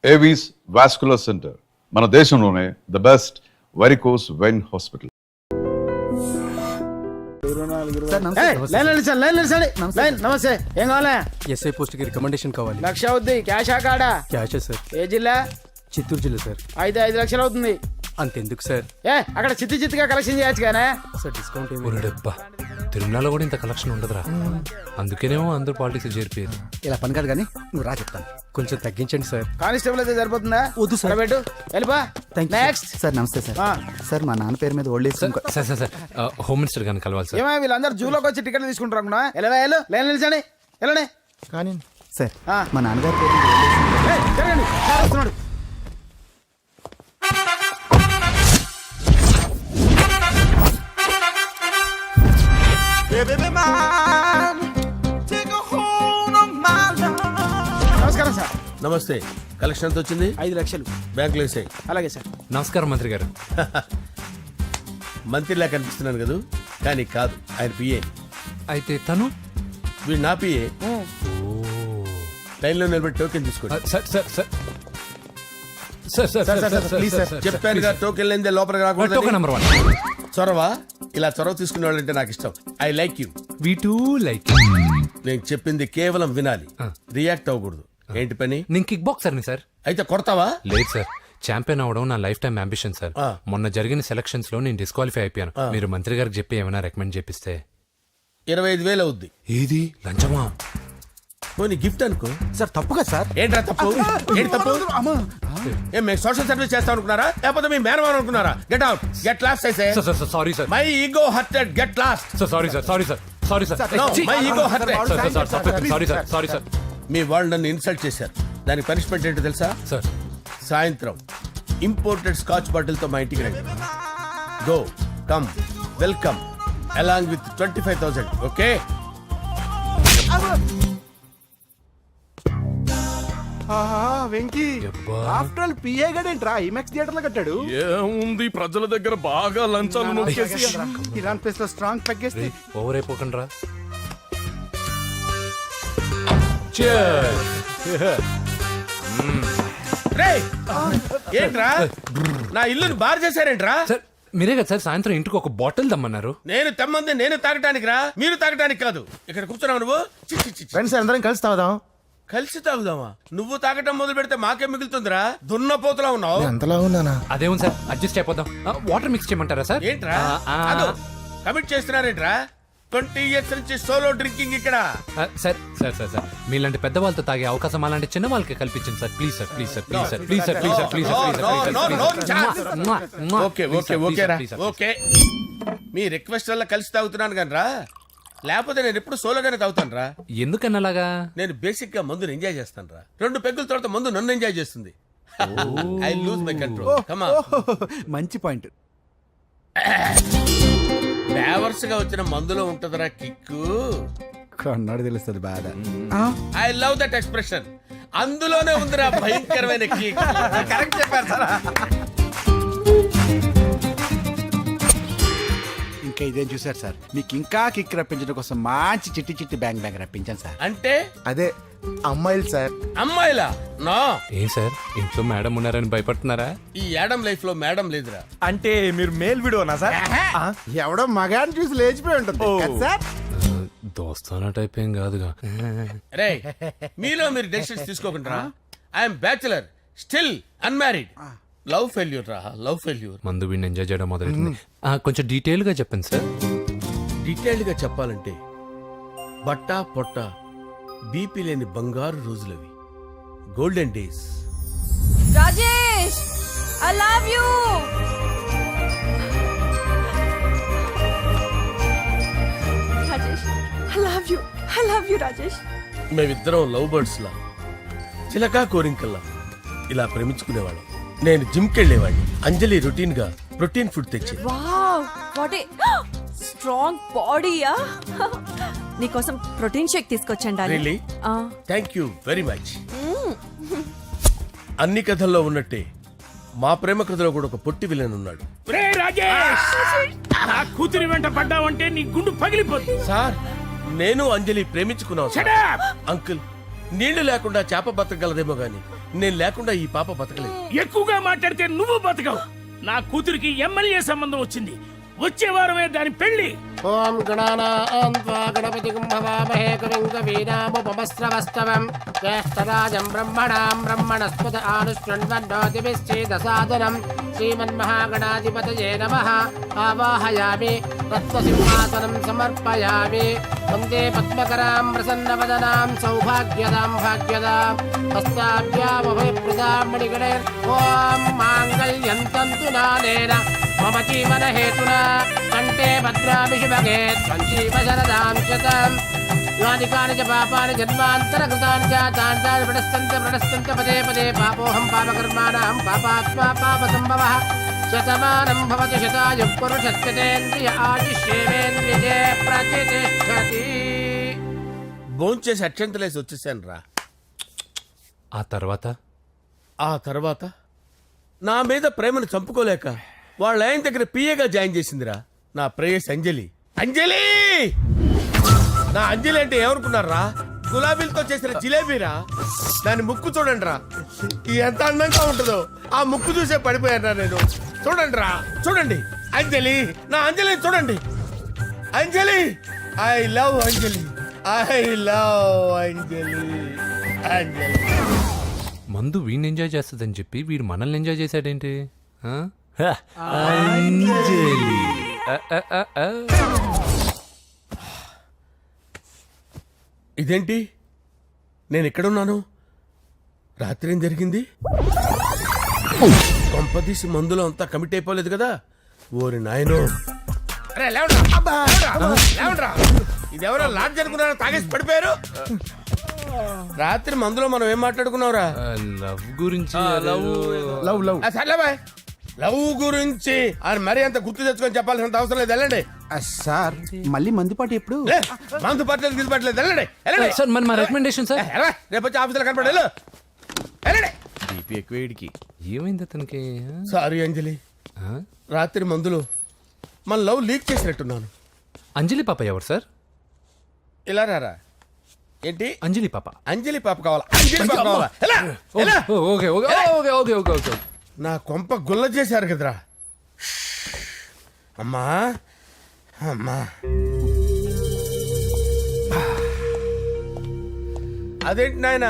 Avis vascular centre, మన దేశంలోనే the best varicose vein hospital. నమస్తే, ఏం కావాలా? ఎస్ఐ పోస్ట్ కి రికమెండేషన్ కావాలి. 1,00,000 అవుద్ది. క్యాషా కార్డా? క్యాషే సార్. ఏ జిల్లా? చిత్తూరు జిల్లా సార్. అయితే 5 లక్షలు అవుతుంది. అంతెందుకు సార్? అక్కడ చిత్తుగా కలెక్షన్ చేయొచ్చు కానీ సార్ డిస్కౌంట్ ఏమి? ఒరేడబ్బా, తిరుమలలో కూడా ఇంత కలెక్షన్ ఉండదురా. అందుకేనేమో అందరూ పాలిటిక్స్ చేరిపోయారు. ఇలా పని కాదు కానీ నువ్వు రా చెప్తాను. కొంచెం తగ్గించండి సార్. కానిస్టేబుల్ అయితే సరిపోతుందా? వద్దు సార్. పెట్టు, వెళ్ళిపా. నెక్స్ట్. సార్ నమస్తే సార్. సార్ మా నాన్న పేరు మీద old age sir sir sir home minister గారిని కలవాలి సార్. ఏమో వీళ్ళందరూ జూలోకి వచ్చి టికెట్లు తీసుకుంటారు అనుకున్నా. లైన్ నిలిచండి, వెళ్ళండి. కానీ సార్ మా నాన్నగారి పేరు మీద ఓల్డ్ ఏజ్ జరగండి, సార్ వస్తున్నాడు. నమస్కారం సార్. నమస్తే. కలెక్షన్ ఎంత వచ్చింది? 5 లక్షలు. బ్యాంకులో వేసాయి. అలాగే సార్. నమస్కారం మంత్రి గారు. మంత్రిలా కనిపిస్తున్నాను కదా, కానీ కాదు, ఆయన పిఏ. అయితే తను వీడు నా పిఏ. లైన్లో నిలబడి టోకెన్ తీసుకోండి. Sir sir sir sir sir please sir. చెప్పానుగా, టోకెన్ లేనిదే లోపలికి టోకెన్ రాకూడదు. నెంబర్ 1. చొరవ, ఇలా చొరవ తీసుకునే వాళ్ళంటే నాకు ఇష్టం. I like you. We two like. నేను చెప్పింది కేవలం వినాలి, రియాక్ట్ అవ్వకూడదు. ఏంటి పని? నేను కిక్ బాక్సర్ని సార్. అయితే కొడతావా? లేదు సార్, ఛాంపియన్ అవడం నా లైఫ్ టైం అంబిషన్ సార్. ఆ. మొన్న జరిగిన సెలక్షన్స్ లో నేను డిస్క్వాలిఫై అయిపోయాను. మీరు మంత్రి గారికి చెప్పి ఏమైనా రికమెండ్ చేపిస్తే. 25,000 అవుద్ది. ఏది లంచమా? పోనీ గిఫ్ట్ అనుకో. సార్ తప్పుగా సార్. ఏంట్రా తప్పు? ఏంటి తప్పు? ఏం మేము సోషల్ సర్వీస్ చేస్తాం అనుకున్నారా, లేకపోతే మీ మేనమాన్ అనుకున్నారా? గెట్ అవుట్, గెట్ లాస్ట్ అయితే. Sir sir sorry sir. My ego hurted, get lost. Sir sorry sir, sorry sir, sorry sir. No, my ego hurt. Sorry sir, sorry sir. మీ వాళ్ళు నన్ను ఇన్సల్ట్ చేశారు. దానికి పనిష్మెంట్ ఏంటో తెలుసా? సార్ సాయంత్రం imported scotch bottle తో మా ఇంటికి రండి. Go, come, welcome along with 25,000. Okay? Venky after all PA గడేంట్రా ఇమెక్స్ థియేటర్ లో కట్టాడు. ఏముంది, ప్రజల దగ్గర బాగా లంచాలు నొక్కేసి ఇరాన్ ప్లేస్ లో స్ట్రాంగ్ తగ్గేస్తే ఓవర్ అయిపోకండి రా. రేయ్, ఏంట్రా నా ఇల్లుని బార్ చేశారేంట్రా? సార్ మీరే కదా సార్ సాయంత్రం ఇంటికి ఒక బాటిల్ దమ్మన్నారు. నేను తెమ్మంది నేను తాగటానికి రా, మీరు తాగటానికి కాదు. ఇక్కడ కూర్చున్నావు నువ్వు. చి, చి, చి, చి. ఫ్రెండ్స్ అందరం కలిసి తాగుదాం. కలిసి తాగుదామా? నువ్వు తాగటం మొదలు పెడితే మాకే మిగులుతుందిరా. దున్నపోతులా ఉన్నావు. ఎంతలా ఉన్నానా? అదేమో సార్, అడ్జస్ట్ అయిపోదాం. వాటర్ మిక్స్ చేయమంటారా సార్? ఏంట్రా కమిట్ చేస్తున్నారేంట్రా? 20 years నుంచి సోలో డ్రింకింగ్ ఇక్కడ. సార్ సార్ సార్ సార్ మీలాంటి పెద్ద వాళ్ళతో తాగే అవకాశం అలాంటి చిన్న వాళ్ళకి కల్పించండి sir. Please sir, please sir, please sir, please sir, please sir, please sir, okay okay okay రా, ఓకే. మీ రిక్వెస్ట్ వల్ల కలిసి తాగుతున్నాను కానీ రా, లేకపోతే నేను ఎప్పుడు సోలోగానే తాగుతాను రా. ఎందుకన్నా అలాగా? నేను బేసిక్ గా మందుని ఎంజాయ్ చేస్తాను రా. 2 పెగ్గుల తర్వాత మందు నన్ను ఎంజాయ్ చేస్తుంది. I lose my control. Come on. మంచి పాయింట్. ఫ్లేవర్స్ గా వచ్చిన మందులో ఉంటదరా కిక్కు. కన్నాడు తెలుస్తుంది బాధ. I love that expression. అందులోనే ఉందిరా భయంకరమైన కిక్. కరెక్ట్ చెప్పారు సార్. ఇంకా ఇదేం చూసారు సార్, మీకు ఇంకా కిక్ రప్పించడం కోసం మంచి చిట్టి చిట్టి బ్యాంగ్ బ్యాంగ్ రప్పించాను సార్. అంటే అదే అమ్మాయిలు సార్. అమ్మాయిలా? నో. ఏం సార్ ఇంట్లో మేడం ఉన్నారని భయపడుతున్నారా? ఈ యాడమ్ లైఫ్ లో మేడం లేదురా. అంటే మీరు మేల్ వీడియోనా సార్? ఎవడో మగాన్ని చూసి లేచిపోయి ఉంటుంది కదా సార్. దోస్తానా టైప్ ఏం కాదుగా. రే, మీలో మీరు డెసిషన్స్ తీసుకోకుండా. I'm bachelor, still unmarried. Love failure రా, లవ్ ఫెయిల్యూర్. మందు వీడిని ఎంజాయ్ చేయడం మొదలైంది. కొంచెం డీటెయిల్ గా చెప్పండి సార్. డీటెయిల్డ్ గా చెప్పాలంటే బట్టా పొట్ట బీపీ లేని బంగారు రోజులవి, golden days. Rajesh, I love you. Rajesh, I love you. I love you, Rajesh. మేమిద్దరం లవ్ బర్డ్స్ లా, చిలకా కోరింకల్లా ఇలా ప్రేమించుకునేవాళ్ళం. నేను జిమ్ కెళ్ళేవాడిని. అంజలి రొటీన్ గా ప్రోటీన్ ఫుడ్ తెచ్చి. వావ్, వాట్ ఏ స్ట్రాంగ్ బాడీయా. నీకోసం ప్రోటీన్ షేక్ తీసుకొచ్చండి. Really? Thank you very much. అన్ని కథల్లో ఉన్నట్టే మా ప్రేమ కథలో కూడా ఒక పొట్టి విలన్ ఉన్నాడు. కూతురి వెంట పడ్డావంటే నీ గుండు పగిలిపోతుంది. సార్, నేను అంజలి ప్రేమించుకున్నాను. అంకుల్, నీళ్లు లేకుండా చేప బతకగలదేమో గాని నేను లేకుండా ఈ పాప బతకలేదు. ఎక్కువగా మాట్లాడితే నువ్వు బతకవు. నా కూతురికి ఎమ్మెల్యే సంబంధం వచ్చింది. వచ్చే వారమే దాని పెళ్లి. ఓం గణానాం త్వా గణపతిం భవామహే కవిం కవీనాముపమస్రవస్తవం జ్యేష్ఠరాజం బ్రహ్మణాం బ్రహ్మణస్పద ఆనుష్ణ్వన్నోతిభిశ్చేదసాదనం శ్రీమన్మహాగణాధిపతయే నమః. ఆవాహయామి రత్నసింహాసనం సమర్పయామి. వందే పద్మకరాం ప్రసన్నవదనాం సౌభాగ్యదాం భాగ్యదాం హస్తాభ్యామభయప్రదాం మణిగణైర్. ఓం మాంగళ్యం తంతు నానేన మమ జీవన హేతునా కంటే భద్రామి శుభగే సంజీవ శరదాం శతం. యాని కాని చ పాపాని జన్మాంతరకృతాని చ తాని తాని ప్రణశ్యంత పదే పదే పాపోహం పాపకర్మాణం పాపాత్మా పాపసంభవః. శతమానం భవతి శతాయుః పురుషస్యతేంద్రియ ఆయుష్యేవేంద్రియే ప్రతిష్టతి. భోంచేసి అక్షంతలేసి వచ్చేసాను రా. ఆ తర్వాత నా మీద ప్రేమను చంపుకోలేక వాళ్ళ ఆయన దగ్గర పిఏగా జాయిన్ చేసిందిరా నా ప్రేయస్ అంజలి. అంజలి నా అంజలి అంటే ఏమనుకున్నారా? గులాబీలతో చేసిన జిలేబీరా. దాని ముక్కు చూడండి రా, ఎంత అందంగా ఉంటుందో. ఆ ముక్కు చూసే పడిపోయారా నేను. చూడండి రా, చూడండి అంజలి, నా అంజలి చూడండి. Anjali, I love Anjali, I love Anjali. Anjali మందు వీడిని ఎంజాయ్ చేస్తుందని చెప్పి వీడు మనల్ని ఎంజాయ్ చేశాడేంటి? ఆ? ఇదేంటి, నేను ఎక్కడున్నాను? రాత్రి ఏం జరిగింది? కొంపదీసి మందులో అంతా కమిట్ అయిపోలేదు కదా? ఓరి నాయనో. అరే లేవండ్రా, అబ్బా, లేవండ్రా. ఇదెవరో లాడ్జ్ అనుకున్నారో తాగేసి పడిపోయారు. రాత్రి మందులో మనం ఏం మాట్లాడుకున్నావురా? లవ్ గురించి లవ్ లవ్ సర్లే బాయ్, లవ్ గురించి అని మరీ అంత గుర్తు తెచ్చుకొని చెప్పాల్సినంత అవసరం లేదు. వెళ్ళండి. సార్ మళ్ళీ మందుపాటి ఎప్పుడు? లే, మందు పట్టలేదు గిల్లు పట్టలేదు. వెళ్ళండి, వెళ్ళండి. సార్ మరి మా రికమెండేషన్ సార్. రేపు వచ్చి ఆఫీసులో కనపడి వెళ్ళు. వెళ్ళండి. బీపీ ఎక్కువ వీడికి. ఏమైంది అతనికి? సారీ అంజలి, రాత్రి మందులో మన లవ్ లీక్ చేసినట్టున్నాను. అంజలి పాప ఎవరు సార్? ఇలా రారా. ఏంటి అంజలి పాప? అంజలి పాప కావాలా? అంజలి పాప కావాలా? ఎలా? ఎలా? Okay okay okay okay okay okay. నా కొంప గుల్ల చేశారు కదరా. అమ్మా అమ్మా, అదేంటి నాయన,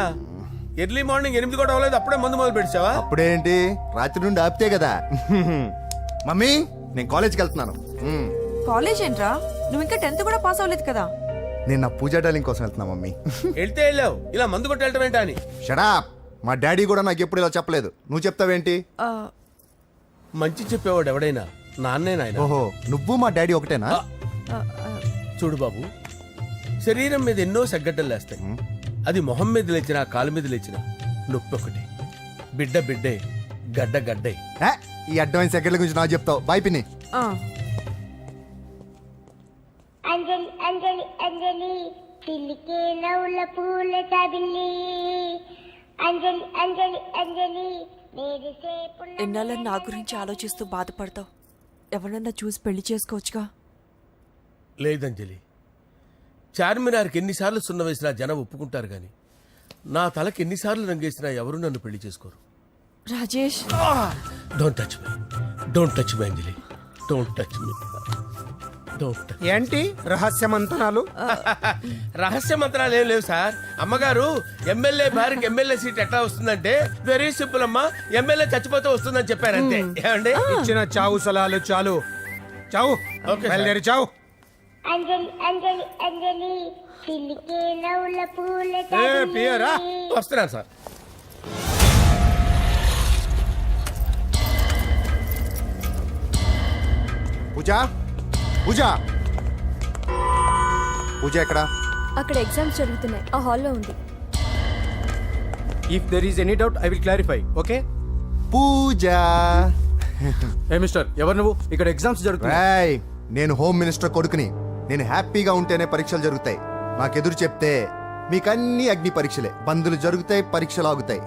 ఎర్లీ మార్నింగ్ 8 కూడా అవ్వలేదు, అప్పుడే మందు మొదలు పెడిచావా? అప్పుడేంటి, రాత్రి నుండి ఆపితే కదా. మమ్మీ, నేను కాలేజ్కి వెళ్తున్నాను. కాలేజ్ ఏంట్రా? నువ్వు ఇంకా 10th కూడా పాస్ అవ్వలేదు కదా. నేను నా పూజా డాలింగ్ కోసం వెళ్తున్నా మమ్మీ. వెళ్తే వెళ్ళావు, ఇలా మందు కొట్టి వెళ్ళటం ఏంటా అని. షడాప్. మా డాడీ కూడా నాకు ఎప్పుడు ఇలా చెప్పలేదు. నువ్వు చెప్తావేంటి? మంచి చెప్పేవాడు ఎవడైనా నాన్నే నాయన. ఓహో, నువ్వు మా డాడీ ఒకటేనా? చూడు బాబు, శరీరం మీద ఎన్నో సగ్గడ్డలు లేస్తాయి. అది మొహం మీద లేచినా కాలు మీద లేచినా నొప్పి ఒకటి. బిడ్డ బిడ్డే, గడ్డ గడ్డే. ఈ అడ్వాన్స్ సెకండ్ల గురించి నాకు చెప్తావు. బాయ్ పిన్ని. అంజలి అంజలి అంజలి పిల్లికే నవ్వుల పూల తబిల్లి. అంజలి అంజలి అంజలి ఎన్నాళ్ళ నా గురించి ఆలోచిస్తూ బాధపడతావు. ఎవరన్నా చూసి పెళ్లి చేసుకోవచ్చుగా. లేదంజలి, చార్మినార్కి ఎన్నిసార్లు సున్న వేసినా జనం ఒప్పుకుంటారు గాని నా తలకి ఎన్నిసార్లు రంగేసినా ఎవరు నన్ను పెళ్లి చేసుకోరు. Rajesh, don't touch me, don't touch me Anjali, don't touch me. ఏంటి రహస్య మంతనాలు? రహస్య మంత్రాలు ఏం లేవు సార్. అమ్మగారు ఎమ్మెల్యే భార్యకి ఎమ్మెల్యే సీట్ ఎట్లా వస్తుందంటే వెరీ సింపుల్ అమ్మా, ఎమ్మెల్యే చచ్చిపోతే వస్తుందని చెప్పారంతే. ఏమండి, ఇచ్చిన చావు సలాలు చాలు. చావు, బయలుదేరి చావు. అంజలి అంజలి అంజలి పిల్లికే నవ్వుల పూల పియరా వస్తున్నాను సార్. పూజ, పూజ, పూజ ఎక్కడ? అక్కడ ఎగ్జామ్స్ జరుగుతున్నాయి, ఆ హాల్లో ఉంది. If there is any doubt I will clarify. Okay Pooja. Hey mister, ఎవరు నువ్వు? ఇక్కడ ఎగ్జామ్స్ జరుగుతున్నాయి. నేను హోమ్ మినిస్టర్ కొడుకుని. నేను హ్యాపీగా ఉంటేనే పరీక్షలు జరుగుతాయి. నాకెదురు చెప్తే మీకన్నీ అగ్ని పరీక్షలే. బందులు జరుగుతాయి, పరీక్షలు ఆగుతాయి.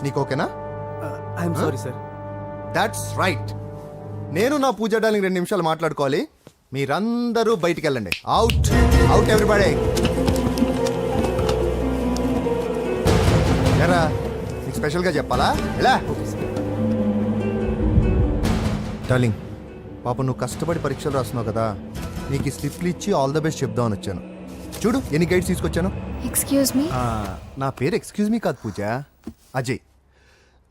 నీకు ఓకేనా? I'm sorry sir. That's right. నేను నా పూజ డార్లింగ్ 2 నిమిషాలు మాట్లాడుకోవాలి. మీరందరూ బయటికి వెళ్ళండి. Out, out everybody. ఎరా, నీకు నీకు స్పెషల్గా చెప్పాలా ఎలా డార్లింగ్ పాప నువ్వు కష్టపడి పరీక్షలు రాస్తున్నావు కదా నీకు ఈ స్లిప్లు ఇచ్చి ఆల్ ద బెస్ట్ చెప్దామని వచ్చాను చూడు ఎన్ని గైడ్స్ తీసుకొచ్చాను ఎక్స్క్యూజ్ మీ నా పేరు ఎక్స్క్యూజ్ మీ కాదు పూజ అజయ్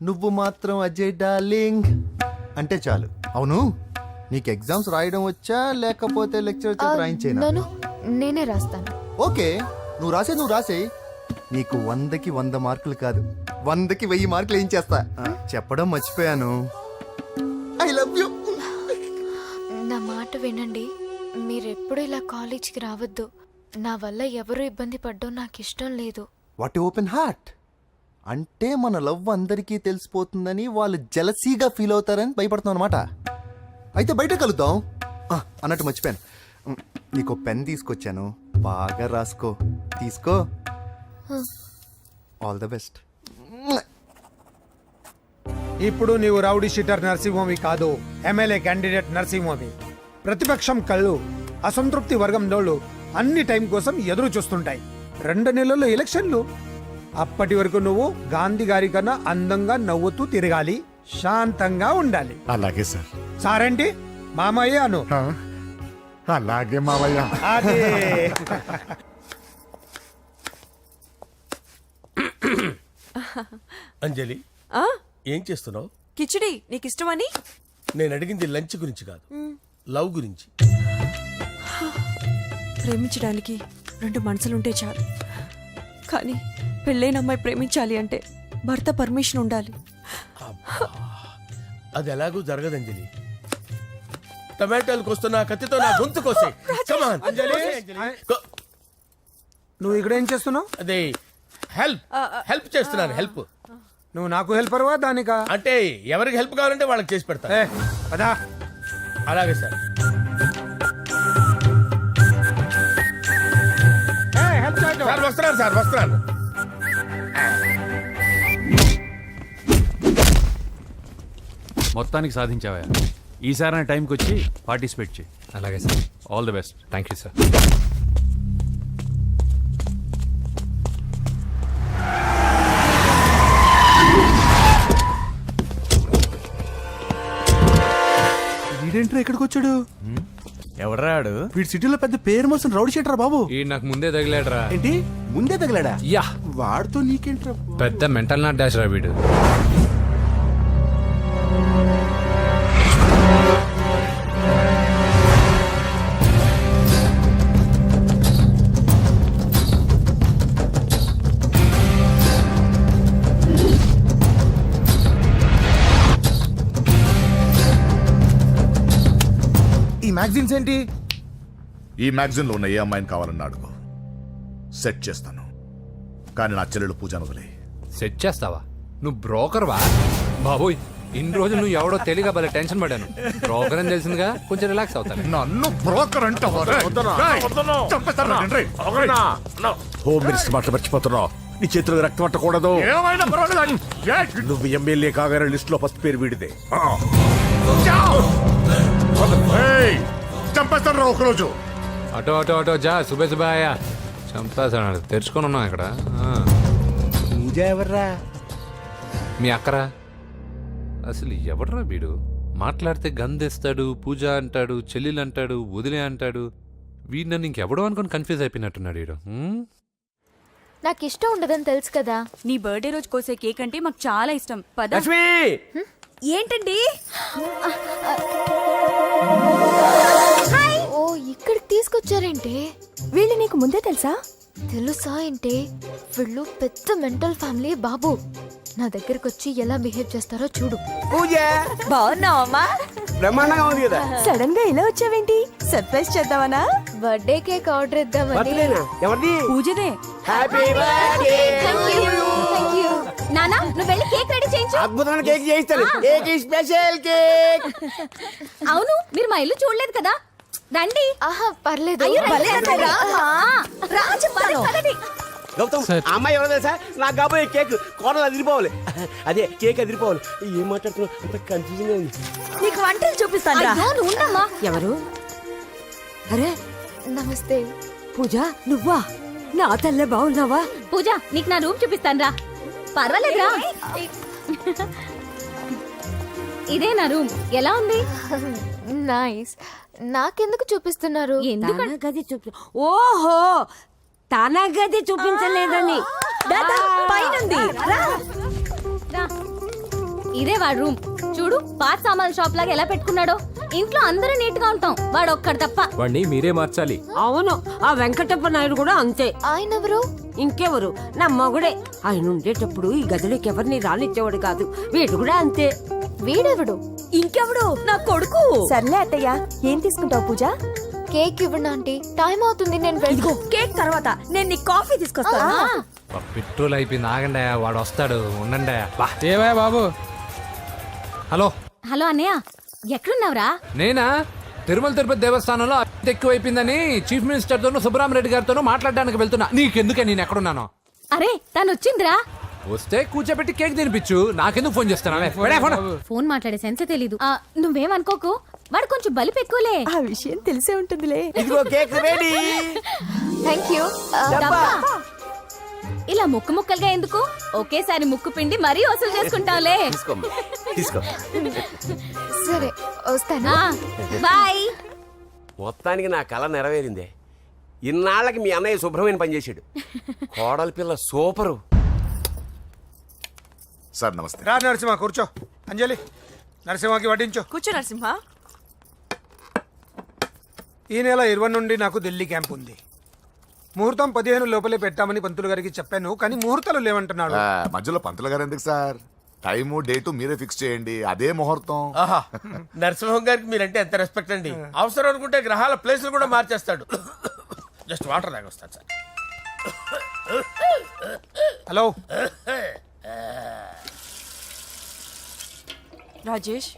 నువ్వు మాత్రం అజయ్ డార్లింగ్ అంటే చాలు అవును నీకు ఎగ్జామ్స్ రాయడం వచ్చా లేకపోతే లెక్చర్ రాయించేనా నేనే రాస్తాను ఓకే నువ్వు రాసే నీకు 100కి 100 మార్కులు కాదు 100కి 1000 మార్కులు ఏం చేస్తా చెప్పడం మర్చిపోయాను ఐ లవ్ యూ నా మాట వినండి మీరెప్పుడు ఇలా కాలేజ్కి రావద్దు నా వల్ల ఎవరు ఇబ్బంది పడ్డం నాకు ఇష్టం లేదు వాట్ ఓపెన్ హార్ట్ అంటే మన లవ్ అందరికీ తెలిసిపోతుందని వాళ్ళు జలసీగా ఫీల్ అవుతారని భయపడుతున్నాం అనమాట అయితే బయట కలుద్దాం అన్నట్టు మర్చిపోయాను నీకు పెన్ తీసుకొచ్చాను బాగా రాసుకో తీసుకో ఆల్ ద బెస్ట్ ఇప్పుడు నీవు రౌడీ షీటర్ నరసింహమి కాదు ఎమ్మెల్యే క్యాండిడేట్ నరసింహమి ప్రతిపక్షం కళ్ళు అసంతృప్తి వర్గం నోళ్ళు అన్ని టైం కోసం ఎదురు చూస్తుంటాయి 2 నెలల్లో ఎలక్షన్లు అప్పటి వరకు నువ్వు గాంధీ గారి కన్నా అందంగా నవ్వుతూ తిరగాలి శాంతంగా ఉండాలి అలాగే సార్. సారేంటి మామయ్య అను అలాగే మావయ్య. అదే అంజలి ఏం చేస్తున్నావు? కిచిడి నీకు ఇష్టమని నేను అడిగింది లంచ్ గురించి కాదు, లవ్ గురించి. ప్రేమించడానికి 2 మనసులుంటే చాలు కానీ పెళ్ళైన అమ్మాయి ప్రేమించాలి అంటే భర్త పర్మిషన్ ఉండాలి. అది ఎలాగూ జరగదు అంజలి. టమాటాలు కోస్తున్నా కత్తితో నా గొంతు కోసే. నువ్వు ఇక్కడ ఏం చేస్తున్నావు? అదే హెల్ప్ చేస్తున్నాను. హెల్ప్ నువ్వు నాకు హెల్పర్వా దానికా? అంటే ఎవరికి హెల్ప్ కావాలంటే వాళ్ళకి చేసి పెడతా. అదా అలాగే సార్. సార్ వస్తున్నాను, సార్ వస్తున్నాను. మొత్తానికి సాధించావా? ఈసారి టైంకి వచ్చి పార్టిసిపేట్ చేయి. అలాగే sir. All the best. Thank you sir. వీడేంట్రా ఇక్కడికి వచ్చాడు? ఎవడ్రాడు? వీడి సిటీలో పెద్ద పేరు మోసిన రౌడీ షీటర్ బాబు. ఈ నాకు ముందే తగిలాడరా. ఏంటి ముందే తగిలాడా? యా, వాడితో నీకేంట్రా? పెద్ద మెంటల్ నాట్ డాష్ రా వీడు. ఈ మ్యాగజైన్స్ ఏంటి? ఈ మ్యాగజైన్ లో ఉన్న ఏ అమ్మాయిని కావాలని అడుగు, సెట్ చేస్తాను. కానీ నా చెల్లెలు పూజను వదిలే. సెట్ చేస్తావా? నువ్వు బ్రోకర్ వా? బాబోయ్, ఇన్ని రోజులు నువ్వు ఎవడో తెలియక భలే టెన్షన్ పడ్డాను. బ్రోకర్ అని తెలిసిందిగా కొంచెం రిలాక్స్ అవుతాను. నన్ను బ్రోకర్ అంటావా? హోమ్ మినిస్టర్ మాట మర్చిపోతున్నావు. నీ చేతులకు రక్తం పట్టకూడదు. నువ్వు ఎమ్మెల్యే కాగానే లిస్ట్ లో ఫస్ట్ పేరు వీడిదే. చంపేస్తాను రా ఒకరోజు. అటో అటో అటో జా సుబే సుబాయా చంపేసాడు. తెరుచుకొని ఉన్నాం ఇక్కడ. పూజ ఎవర్రా? మీ అక్కరా? అసలు ఎవడరా వీడు? మాట్లాడితే గంధేస్తాడు, పూజ అంటాడు, చెల్లెలు అంటాడు, వదిలే అంటాడు. వీడు నన్ను ఇంకెవడో అనుకుని కన్ఫ్యూజ్ అయిపోయినట్టున్నాడు వీడు. నాకు ఇష్టం ఉండదని తెలుసు కదా. నీ బర్త్డే రోజు కోసే కేక్ అంటే మాకు చాలా ఇష్టం. పద. ఏంటండి? ఓ, ఇక్కడికి తీసుకొచ్చారేంటి? వీళ్ళు నీకు ముందే తెలుసా? తెలుసా ఏంటి? వీళ్ళు పెద్ద మెంటల్ ఫ్యామిలీ బాబు. నా దగ్గరకు వచ్చి ఎలా బిహేవ్ చేస్తారో చూడు. పూజ బాగున్నావమ్మా? బ్రహ్మాండంగా ఉంది కదా. సడన్ గా ఇలా వచ్చావేంటి? సర్ప్రైజ్ చేద్దామనా? బర్త్డే కేక్ ఆర్డర్ ఇద్దామని. ఎవరిది? పూజదే. Happy birthday. నానా, నువ్వు వెళ్ళి కేక్ రెడీ చేయించు. అద్భుతమైన కేక్ చేయిస్తాను. Cake special cake. అవును, మీరు మా ఇల్లు చూడలేదు కదా. రండి. ఆహా, పర్లేదు. గౌతమ్, అమ్మాయి ఎవరో తెలుసా? నాకు కాబోయే కేక్ కోడలు అదిరిపోవాలి. అదే కేక్ అదిరిపోవాలి. ఏం మాట్లాడుతున్నావు? అంత కన్ఫ్యూజన్ ఉంది. నీకు వంటలు చూపిస్తాను. ఎవరు? అరే నమస్తే. పూజ, నువ్వా? నా తల్లే బాగున్నావా? పూజ, నీకు నా రూమ్ చూపిస్తాను రా. పర్వాలేదురా. ఇదే నా రూమ్. ఎలా ఉంది? నైస్. నాకెందుకు చూపిస్తున్నారు? తన గది చూపి ఓహో తన గది చూపించలేదని పైనుంది. ఇదే వాడు రూమ్. చూడు పాత సామాన్ షాప్ లాగా ఎలా పెట్టుకున్నాడో. ఇంట్లో అందరూ నీట్ గా ఉంటాం, వాడు ఒక్కడు తప్ప. వాడిని మీరే మార్చాలి. అవును, ఆ వెంకటప్ప నాయుడు కూడా అంతే. ఆయన ఎవరు? ఇంకెవరు, నా మగుడే. ఆయన ఉండేటప్పుడు ఈ గదిలోకి ఎవరిని రానిచ్చేవాడు కాదు. వీడు కూడా అంతే. వీడెవడు? ఇంకెవడు, నా కొడుకు. సర్లే అత్తయ్య, ఏం తీసుకుంటావు పూజ? కేక్ ఇవ్వండి ఆంటీ, టైం అవుతుంది. నేను ఇదిగో కేక్ తర్వాత నేను నీ కాఫీ తీసుకొస్తాను. పెట్రోల్ అయిపోయింది, ఆగండి, వాడు వస్తాడు, ఉండండి. ఏవా బాబు? హలో హలో అన్నయ్య, ఎక్కడున్నావురా? నేనా తిరుమల తిరుపతి దేవస్థానంలో అత్యంత ఎక్కువైపోయిందని చీఫ్ మినిస్టర్ తోనూ సుబ్రహ్మరెడ్డి గారితోనూ మాట్లాడడానికి వెళ్తున్నా. నీకెందుకే నేను ఎక్కడున్నాను? అరే తను వచ్చిందిరా. వస్తే కూర్చోబెట్టి కేక్ తినిపించు, నాకెందుకు ఫోన్ చేస్తున్నా? ఫోన్ మాట్లాడే సెన్స్ తెలీదు. నువ్వేమనుకోకు, వాడు కొంచెం బలిపు ఎక్కువలే. ఆ విషయం తెలిసే ఉంటుందిలే. ఇదిగో కేక్ రెడీ. Thank you. ఇలా ముక్కు ముక్కలుగా ఎందుకు, ఒకేసారి ముక్కు పిండి మరీ వసూలు చేసుకుంటావులే. తీసుకో. సరే వస్తానా, బాయ్. మొత్తానికి నా కళ నెరవేరిందే. ఇన్నాళ్ళకి మీ అన్నయ్య శుభ్రమైన పనిచేసాడు. కోడలి పిల్ల సూపరు. సార్ నమస్తే. రా నరసింహ, కూర్చో. అంజలి, నరసింహకి వడ్డించు. కూర్చో నరసింహ. ఈ నెల 20 నుండి నాకు ఢిల్లీ క్యాంప్ ఉంది. ముహూర్తం 15 లోపలే పెట్టామని పంతులు గారికి చెప్పాను, కానీ ముహూర్తాలు లేవంటున్నాడు. మధ్యలో పంతులు గారు ఎందుకు సార్? టైము డేటు మీరే ఫిక్స్ చేయండి, అదే ముహూర్తం. ఆహా, నరసింహం గారికి మీరంటే ఎంత రెస్పెక్ట్ అండి. అవసరం అనుకుంటే గ్రహాల ప్లేసులు కూడా మార్చేస్తాడు. జస్ట్ వాటర్ తాగొస్తాను సార్. హలో రాజేష్,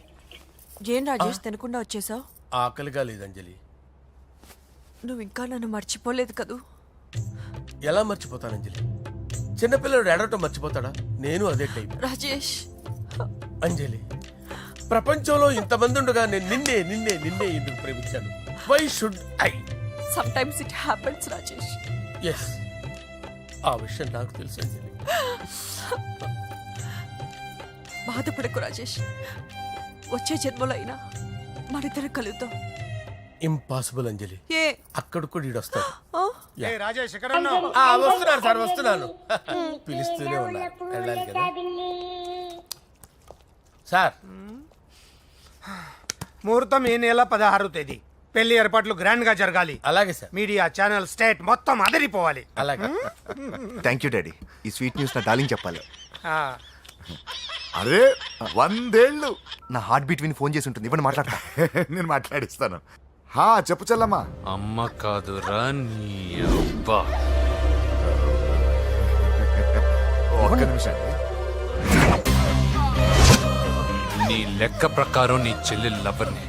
ఏం రాజేష్ తినకుండా వచ్చేసావు? ఆకలిగా లేదు అంజలి. నువ్వు ఇంకా నన్ను మర్చిపోలేదు కదూ? ఎలా మర్చిపోతాను అంజలి? చిన్నపిల్లడు ఏడవటం మర్చిపోతాడా? నేను అదే టైప్. రాజేష్ అంజలి, ప్రపంచంలో ఇంతమంది ఉండగా నేను నిన్నే నిన్నే నిన్నే ఎందుకు ప్రేమించాను? Why should I? Sometimes it happens Rajesh. Yes, ఆ విషయం నాకు తెలుసు అంజలి. బాధపడకు రాజేష్, వచ్చే జన్మలో అయినా మరిద్దరు కలుద్దాం. ఇంపాసిబుల్ అంజలి. ఏ అక్కడ కూడా ఈడు వస్తాడు. ఏ రాజేష్, ఎక్కడ ఉన్నావు? వస్తున్నాను సార్, వస్తున్నాను. పిలుస్తూనే ఉన్నారు, వెళ్ళాలి కదా సార్. ముహూర్తం ఈ నెల 16వ తేదీ. పెళ్లి ఏర్పాట్లు గ్రాండ్ గా జరగాలి. అలాగే సార్. మీడియా ఛానల్ స్టేట్ మొత్తం అదిరిపోవాలి. అలాగే. Thank you daddy. ఈ స్వీట్ న్యూస్ నా డార్లింగ్ చెప్పాలి. అరే 100 ఏళ్ళు. నా హార్ట్ బీట్ విని ఫోన్ చేసి ఉంటుంది, ఇవ్వండి మాట్లాడతా. నేను మాట్లాడిస్తాను. చెప్పు చెల్లమ్మా. అమ్మ కాదురా నీ అబ్బా. ఒక్క నిమిషం. నీ లెక్క ప్రకారం నీ చెల్లెలు లవర్ని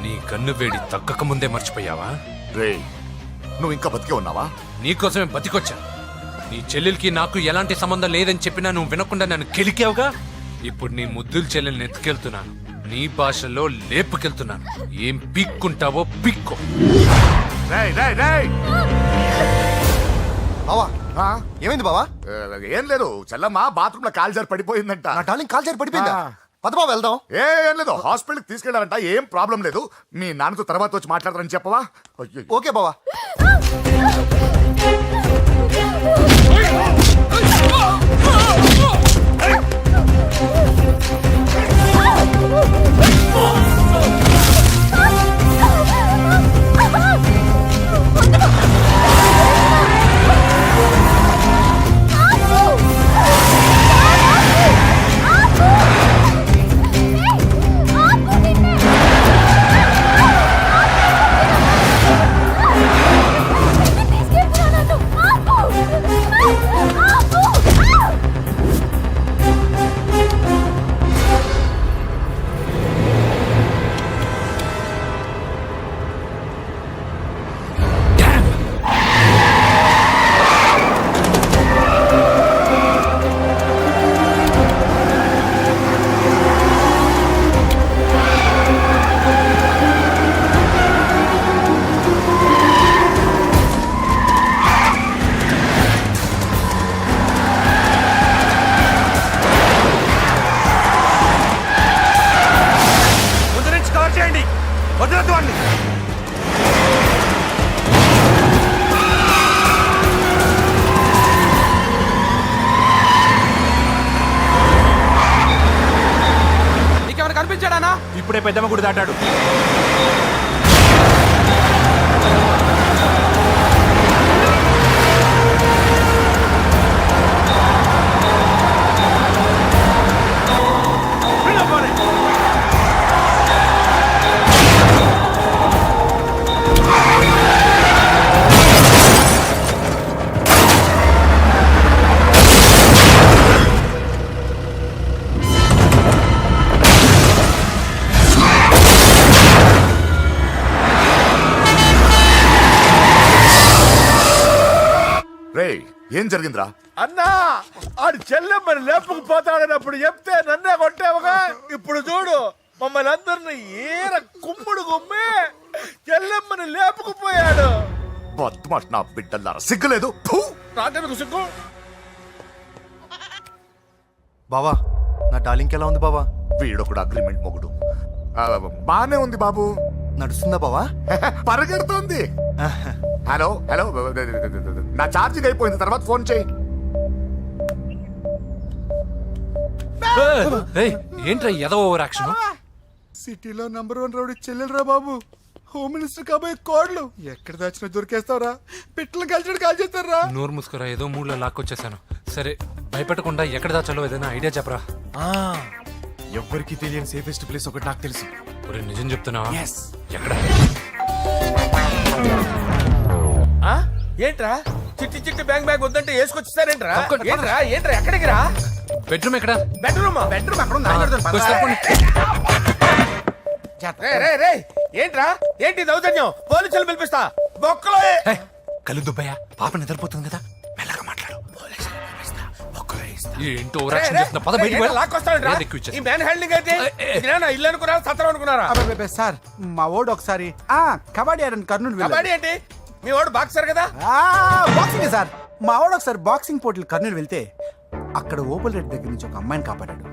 నీ కన్ను వేడి తగ్గక ముందే మర్చిపోయావా? రే, నువ్వు ఇంకా బతికే ఉన్నావా? నీకోసమే బతికొచ్చా. నీ చెల్లెలకి నాకు ఎలాంటి సంబంధం లేదని చెప్పినా నువ్వు వినకుండా నన్ను కెలికావుగా. ఇప్పుడు నీ ముద్దుల చెల్లెల్ని ఎత్తుకెళ్తున్నాను, నీ భాషలో లేపుకెళ్తున్నాను. ఏం పీక్కుంటావో పీక్కో. రేయ్, రేయ్, రేయ్. బావా, ఏమైంది బావా? ఏం లేదు, చెల్లమ్మ బాత్రూమ్ లో కాలు జారి పడిపోయిందంట. నా డార్లింగ్ కాల్ చేరి పడిపోయిందా? పద బావ వెళ్దాం. ఏం లేదు, హాస్పిటల్కి తీసుకెళ్ళారంట. ఏం ప్రాబ్లం లేదు. మీ నాన్నతో తర్వాత వచ్చి మాట్లాడతారని చెప్పవా? అయ్యో. ఓకే బావా. నానా ఇప్పుడే పెద్దమ్మ గుడి దాటాడు. రే ఏం జరిగిందిరా? అన్నా ఆడు చెల్లెమ్మని లేపుకుపోతాడనప్పుడు చెప్తే నన్నే కొట్టావుగా. ఇప్పుడు చూడు మమ్మల్ని అందరిని ఏర కుమ్ముడు గుమ్మి చెల్లెమ్మని లేపుకుపోయాడు. బద్మాష్ నా బిడ్డల్లారా, సిగ్గులేదు? ఫు! నాకెందుకు సిగ్గు? బావా నా డార్లింగ్ ఎలా ఉంది బావా? వీడొకడు అగ్రిమెంట్ మొగుడు. బానే ఉంది బాబు. నడుస్తుందా బావా? పరిగెడుతోంది. హలో హలో, నా ఛార్జింగ్ అయిపోయింది, తర్వాత ఫోన్ చేయి. ఏంట్రా ఎదో ఓవర్ యాక్షన్? సిటీలో నంబర్ 1 రౌడీ చెల్లెలరా బాబు. హోమ్ మినిస్టర్ కాబోయే కోడ్లు ఎక్కడ దాచినా దొరికేస్తావురా. పిట్టలు కలిసి కాల్ చేస్తారా. నోరు మూసుకురా, ఏదో మూడ్లో లాక్కొచ్చేసాను. సరే భయపెట్టకుండా ఎక్కడ దాచాలో ఏదైనా ఐడియా చెప్పరా. ఎవ్వరికి తెలియని సేఫెస్ట్ ప్లేస్ ఒకటి నాకు తెలుసు. ఒరే నిజం చెప్తున్నావా? ఎక్కడ? ఆ? ఏంట్రా చిట్టి చిట్టి బ్యాంగ్ బ్యాగ్ వద్దంటే వేసుకొచ్చేసారేంట్రా? ఏంట్రా ఏంట్రా ఎక్కడికి రా? బెడ్రూమ్ ఎక్కడ? బెడ్రూమ్ అక్కడ ఉంది. రే ఏంట్రా ఏంటి దౌర్జన్యం? పోలీసులు పిలిపిస్తా. బొక్కలో కళ్ళు దుబ్బయ్యా, పాప నిద్రపోతుంది కదా, మెల్లగా మాట్లాడు. ఏంటో ఓవర్ యాక్షన్ చేస్తున్నా, పద బయటికి వెళ్ళు. లాక్కొస్తాడంట్రా ఎక్కువ ఇచ్చేస్తా. ఈ మ్యాన్ హ్యాండ్లింగ్ అయితే ఇదేనా ఇల్లు అనుకున్నారా సత్రం అనుకున్నారా? సార్ మా ఓడు ఒకసారి కబడ్డీ ఆడని కర్నూలు కబడ్డీ ఏంటి? మీ వాడు బాక్సర్ కదా? Boxing sir. మా వాడు ఒకసారి బాక్సింగ్ పోటీలు కర్నూలు వెళ్తే అక్కడ ఓపెల్ రెడ్డి దగ్గర నుంచి ఒక అమ్మాయిని కాపాడాడు.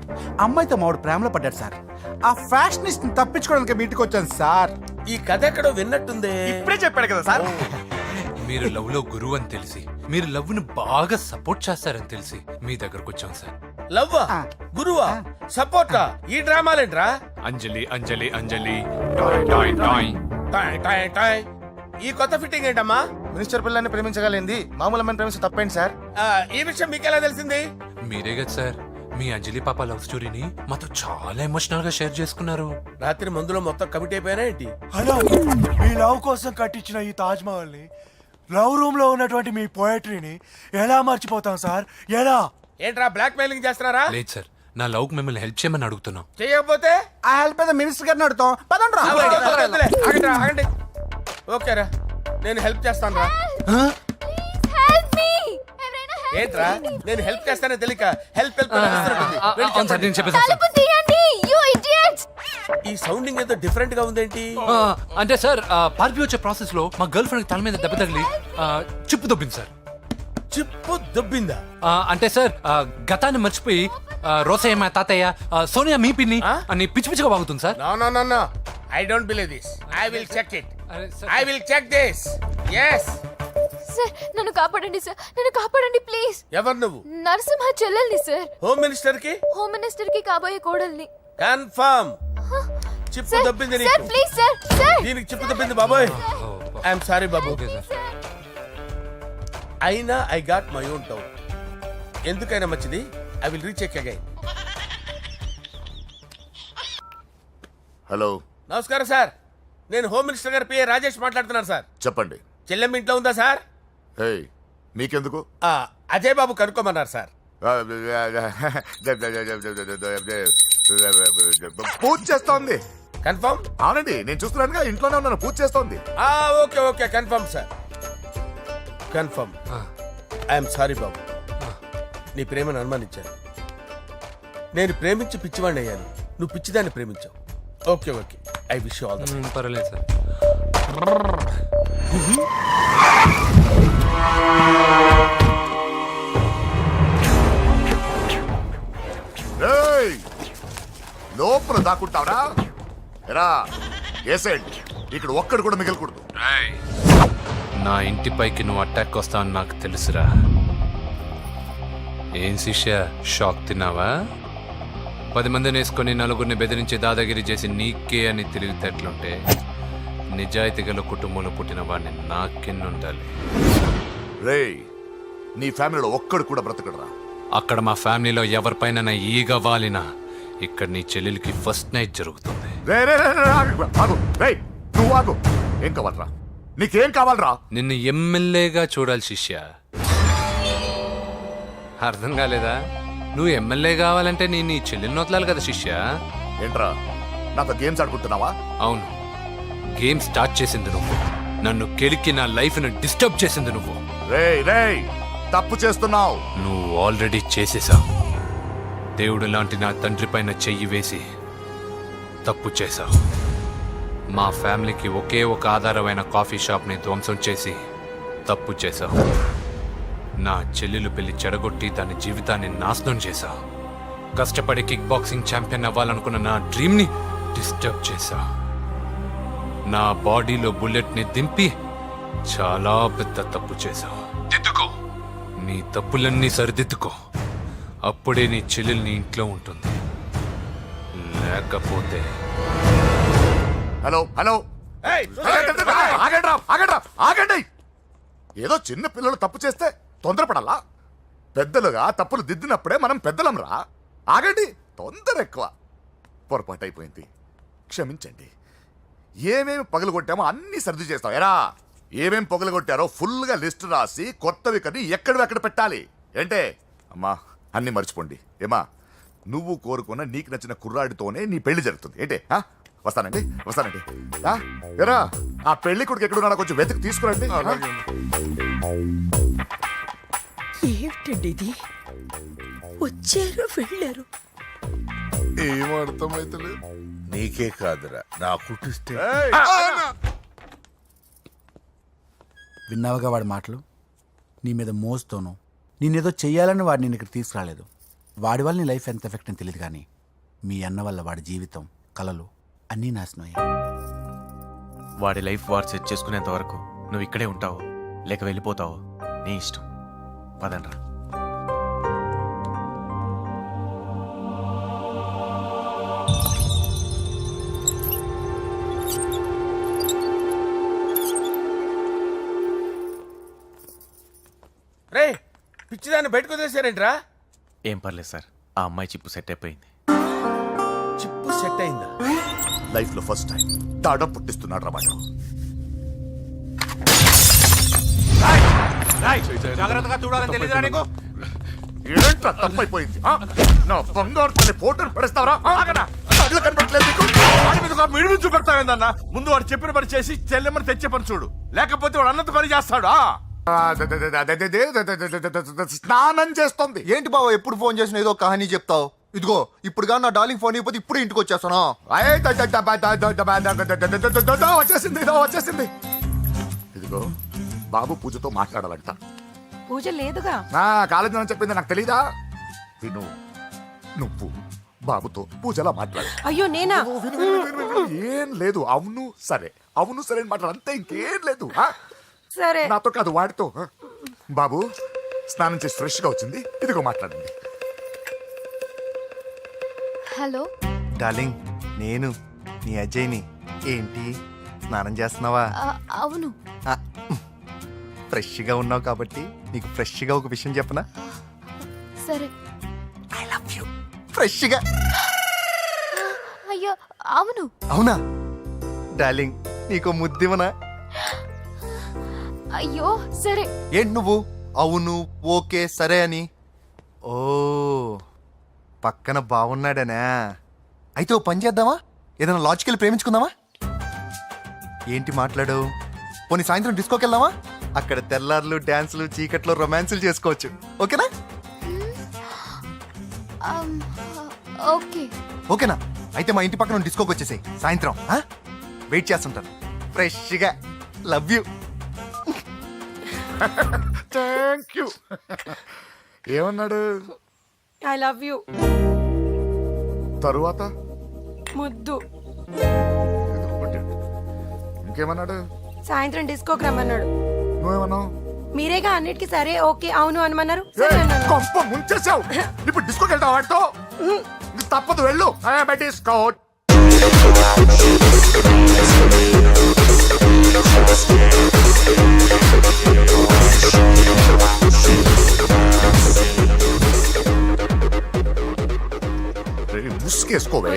అమ్మాయితో మావాడు ప్రేమలో పడ్డాడు సార్. ఆ ఫ్యాషనిస్ట్ తప్పించుకోవడానికి మీటికి వచ్చాను సార్. ఈ కథ ఎక్కడో విన్నట్టుంది. ఇప్పుడే చెప్పాడు కదా సార్. మీరు లవ్ లో గురువు అని తెలిసి, మీరు లవ్ ను బాగా సపోర్ట్ చేస్తారని తెలిసి మీ దగ్గరకు వచ్చాం సార్. లవ్వా గురువా సపోర్టా? ఈ డ్రామాలేంట్రా? Anjali Anjali Anjali toy toy toy. Toy toy toy. ఈ కొత్త ఫిట్టింగ్ ఏంటమ్మా? మినిస్టర్ పిల్లని ప్రేమించగలిగింది మామూలు అమ్మని ప్రేమించి తప్పేంటి సార్? ఈ విషయం మీకెలా తెలిసింది? మీరే కదా సార్ మీ అంజలి పాప లవ్ స్టోరీని మాతో చాలా ఎమోషనల్ గా షేర్ చేసుకున్నారు. రాత్రి మందులో మొత్తం కమిటీ అయిపోయినా ఏంటి? హలో, మీ లవ్ కోసం కట్టించిన ఈ తాజ్ మహల్ ని, లవ్ రూమ్ లో ఉన్నటువంటి మీ పోయట్రీని ఎలా మర్చిపోతాం సార్? ఎలా? ఏంట్రా బ్లాక్ మెయిలింగ్ చేస్తున్నారా? లేదు సార్, నా లవ్ కు మిమ్మల్ని హెల్ప్ చేయమని అడుగుతున్నాం. చేయకపోతే ఆ హెల్ప్ అయితే మినిస్టర్ గారిని అడుగుతాం. పదండి రా. ఆగండి ఆగండి. ఓకేరా నేను హెల్ప్ చేస్తాను రా. ఏంట్రా నేను హెల్ప్ చేస్తానే తెలియక హెల్ప్ హెల్ప్ అవును సార్, నేను చెప్పేసాను సార్. ఈ సౌండింగ్ ఏదో డిఫరెంట్ గా ఉందేంటి? అంటే సార్ పార్టీ వచ్చే ప్రాసెస్ లో మా గర్ల్ ఫ్రెండ్ తల మీద దెబ్బ తగిలి చిప్పు దొబ్బింది సార్. చిప్పు దొబ్బిందా? అంటే సార్ గతాన్ని మర్చిపోయి రోసయ్య మా తాతయ్య, సోనియా మీ పిన్ని అని పిచ్చి పిచ్చిగా వాగుతుంది sir. No I don't believe this. I will check it. I will check this. yes sir నన్ను కాపాడండి సార్, నన్ను కాపాడండి ప్లీజ్. ఎవరు నువ్వు? నరసింహ చెల్లెల్ని సార్. హోమ్ మినిస్టర్ కి? హోమ్ మినిస్టర్ కి కాబోయే కోడల్ని. కన్ఫర్మ్. చిప్పు దొబ్బింది సార్ నీకు. Please sir. సార్ దీనికి చిప్పు దొబ్బింది బాబోయ్. ఐఎమ్ సారీ బాబు. Okay sir. అయినా I got my own doubt. ఎందుకైనా మంచిది I will recheck again. Hello, నమస్కారం సార్, నేను హోమ్ మినిస్టర్ గారి పిఏ రాజేష్ మాట్లాడుతున్నాను సార్. చెప్పండి. చెల్లెమ్మ ఇంట్లో ఉందా సార్? హే, మీకెందుకు? అజయ్ బాబు కనుక్కోమన్నారు సార్. పూజ చేస్తోంది. కన్ఫర్మ్? అవునండి, నేను చూస్తున్నానుగా, ఇంట్లోనే ఉన్నాను, పూజ చేస్తోంది. Okay okay confirm sir. Confirm. I'm sorry బాబు, నీ ప్రేమను అనుమానించాను. నేను ప్రేమించి పిచ్చివాడిని అయ్యాను, నువ్వు పిచ్చిదాన్ని ప్రేమించావు. Okay okay, I wish you all the best. పర్వాలేదు సార్. లోపల దాక్కుంటావరా? ఎరా ఏసెంట్, ఇక్కడ ఒక్కడు కూడా మిగలకూడదు. నా ఇంటిపైకి నువ్వు అటాక్ వస్తావని నాకు తెలుసురా. ఏం శిష్య, షాక్ తిన్నావా? 10 మందిని వేసుకొని నలుగురిని బెదిరించి దాదాగిరి చేసి నీకే అని తెలివితేటలుంటే నిజాయితీ గల కుటుంబంలో పుట్టిన వాడిని నాకెన్నుండాలి. రేయ్, నీ ఫ్యామిలీలో ఒక్కడు కూడా బ్రతకడరా. అక్కడ మా ఫ్యామిలీలో ఎవరిపైన ఈగ వాలినా ఇక్కడ నీ చెల్లెలికి ఫస్ట్ నైట్ జరుగుతుంది. రే రే రే రే, ఆగు. రేయ్, నువ్వు ఆగు. ఏం కావాలరా? నీకేం కావాలరా? నిన్ను ఎమ్మెల్యేగా చూడాలి శిష్య. అర్థం కాలేదా? నువ్వు ఎమ్మెల్యే కావాలంటే నేను నీ చెల్లెల్ని వదలాలి కదా శిష్య. ఏంట్రా, నాతో గేమ్స్ ఆడుకుంటున్నావా? అవును, గేమ్ స్టార్ట్ చేసింది నువ్వు. నన్ను కెలికి నా లైఫ్ ను డిస్టర్బ్ చేసింది నువ్వు. రేయ్ రేయ్, తప్పు చేస్తున్నావు. నువ్వు ఆల్రెడీ చేసేసావు. దేవుడు లాంటి నా తండ్రి పైన చెయ్యి వేసి తప్పు చేశావు. మా ఫ్యామిలీకి ఒకే ఒక ఆధారమైన కాఫీ షాప్ని ధ్వంసం చేసి తప్పు చేశావు. నా చెల్లెలు పెళ్లి చెడగొట్టి దాని జీవితాన్ని నాశనం చేశావు. కష్టపడి కిక్ బాక్సింగ్ ఛాంపియన్ అవ్వాలనుకున్న నా డ్రీమ్ని డిస్టర్బ్ చేశావు. నా బాడీలో బుల్లెట్ని దింపి చాలా పెద్ద తప్పు చేశావు. దిద్దుకో, నీ తప్పులన్నీ సరిదిద్దుకో. అప్పుడే నీ చెల్లెలు నీ ఇంట్లో ఉంటుంది. లేకపోతే హలో హలో, ఆగండి. ఏదో చిన్న పిల్లలు తప్పు చేస్తే తొందరపడాలా? పెద్దలుగా తప్పులు దిద్దినప్పుడే మనం పెద్దలంరా. ఆగండి, తొందర ఎక్కువ. పొరపాటు అయిపోయింది, క్షమించండి. ఏమేమి పగలగొట్టామో అన్ని సర్ది చేస్తాం. ఎరా, ఏమేమి పగలగొట్టారో ఫుల్గా లిస్ట్ రాసి కొత్తవి కని ఎక్కడ పెట్టాలి. ఏంటే అమ్మా, అన్ని మర్చిపోండి. ఏమా, నువ్వు కోరుకున్న నీకు నచ్చిన కుర్రాడితోనే నీ పెళ్లి జరుగుతుంది. ఏంటే వస్తానండి. ఎరా, ఆ పెళ్లి కొడుకు ఎక్కడున్నా కొంచెం వెతికి తీసుకురండి. ఏమిటండి ఇది? వచ్చారు వెళ్ళారు. ఏం అర్థమైతలేదు. నీకే కాదురా, నా కుట్టిస్తే. విన్నావుగా వాడి మాటలు? నీ మీద మోస్తోను నేనేదో చెయ్యాలని వాడు నేను ఇక్కడ తీసుకురాలేదు. వాడి వల్ల నీ లైఫ్ ఎంత ఎఫెక్ట్ అని తెలియదు, కానీ మీ అన్న వల్ల వాడి జీవితం, కలలు అన్నీ నాశనం అయ్యాయి. వాడి లైఫ్ వాడు సెట్ చేసుకునేంత వరకు నువ్వు ఇక్కడే ఉంటావు, లేక వెళ్ళిపోతావు, నీ ఇష్టం. పదండ్రా. రే, పిచ్చిదాన్ని బయటకు వదిలేశారేంట్రా? ఏం పర్లేదు సార్, ఆ అమ్మాయి చిప్పు సెట్ అయిపోయింది. చిప్పు సెట్ అయిందా? లైఫ్ లో ఫస్ట్ టైం తాడం పుట్టిస్తున్నాడు రా వాడు. జాగ్రత్తగా చూడాలని తెలియదురా నీకు? ఏంట్రా తప్పైపోయింది? నా బంగారు తల్లి ఫోటోలు పడేస్తావరా? కళ్ళు కనపడట్లేదు నీకు? వాడి మీద ఒక మిడిమి చూపెడతావేందన్నా? ముందు వాడు చెప్పిన పని చేసి చెల్లెమ్మని తెచ్చే పని చూడు, లేకపోతే వాడు అన్నంత పని చేస్తాడు. స్నానం చేస్తుంది. ఏంటి బావ ఎప్పుడు ఫోన్ చేసినా ఏదో కహానీ చెప్తావు? ఇదిగో ఇప్పుడు నా డార్లింగ్ ఫోన్ అయిపోతే ఇప్పుడు ఇంటికి వచ్చేస్తాను. వచ్చేసింది. ఇదిగో బాబు పూజతో మాట్లాడాలంట. పూజ లేదుగా. కాలేజీ అని చెప్పింది నాకు తెలీదా? విను, నువ్వు బాబుతో పూజలా మాట్లాడు. అయ్యో నేనా? ఏం లేదు. అవును సరే అని మాట్లాడు, అంతే, ఇంకేం లేదు. సరే. నాతో కాదు, వాడితో. బాబు స్నానం చేసి ఫ్రెష్ గా వచ్చింది, ఇదిగో మాట్లాడండి. హలో డార్లింగ్, నేను నీ అజయ్ని. ఏంటి స్నానం చేస్తున్నావా? అవును. ఫ్రెష్గా ఉన్నావు కాబట్టి నీకు ఫ్రెష్గా ఒక విషయం చెప్పనా? సరే. I love you. ఫ్రెష్గా. అయ్యో అవును. అవునా డార్లింగ్, నీకు ముద్దివనా? అయ్యో సరే. ఏంటి నువ్వు అవును ఓకే సరే అని? ఓ, పక్కన బాగున్నాడనా? అయితే ఓ పని చేద్దామా? ఏదైనా లాజికల్ ప్రేమించుకుందామా? ఏంటి మాట్లాడు? పోనీ సాయంత్రం డిస్కోకి వెళ్దామా? అక్కడ తెల్లార్లు డాన్సులు, చీకట్లో రొమాన్సులు చేసుకోవచ్చు. ఓకేనా? ఓకే. ఓకేనా? అయితే మా ఇంటి పక్కన డిస్కోకి వచ్చేసాయి సాయంత్రం. వెయిట్ చేస్తుంటాను ఫ్రెష్గా. Love you. Thank you. ఏమన్నాడు? I love you. తరువాత ముద్దు. ఇంకేమన్నాడు? సాయంత్రం డిస్కోకి రమ్మన్నాడు. నువ్వేమన్నావు? మీరేగా అన్నిటికీ సరే ఓకే అవును అనమన్నారు. సరే అన్నాను. కొంప ముంచేసావు. ఇప్పుడు డిస్కోకి వెళ్తావు వాడితో? తప్పదు వెళ్ళు బెటిస్కోట్. ముసుకేసుకోవే.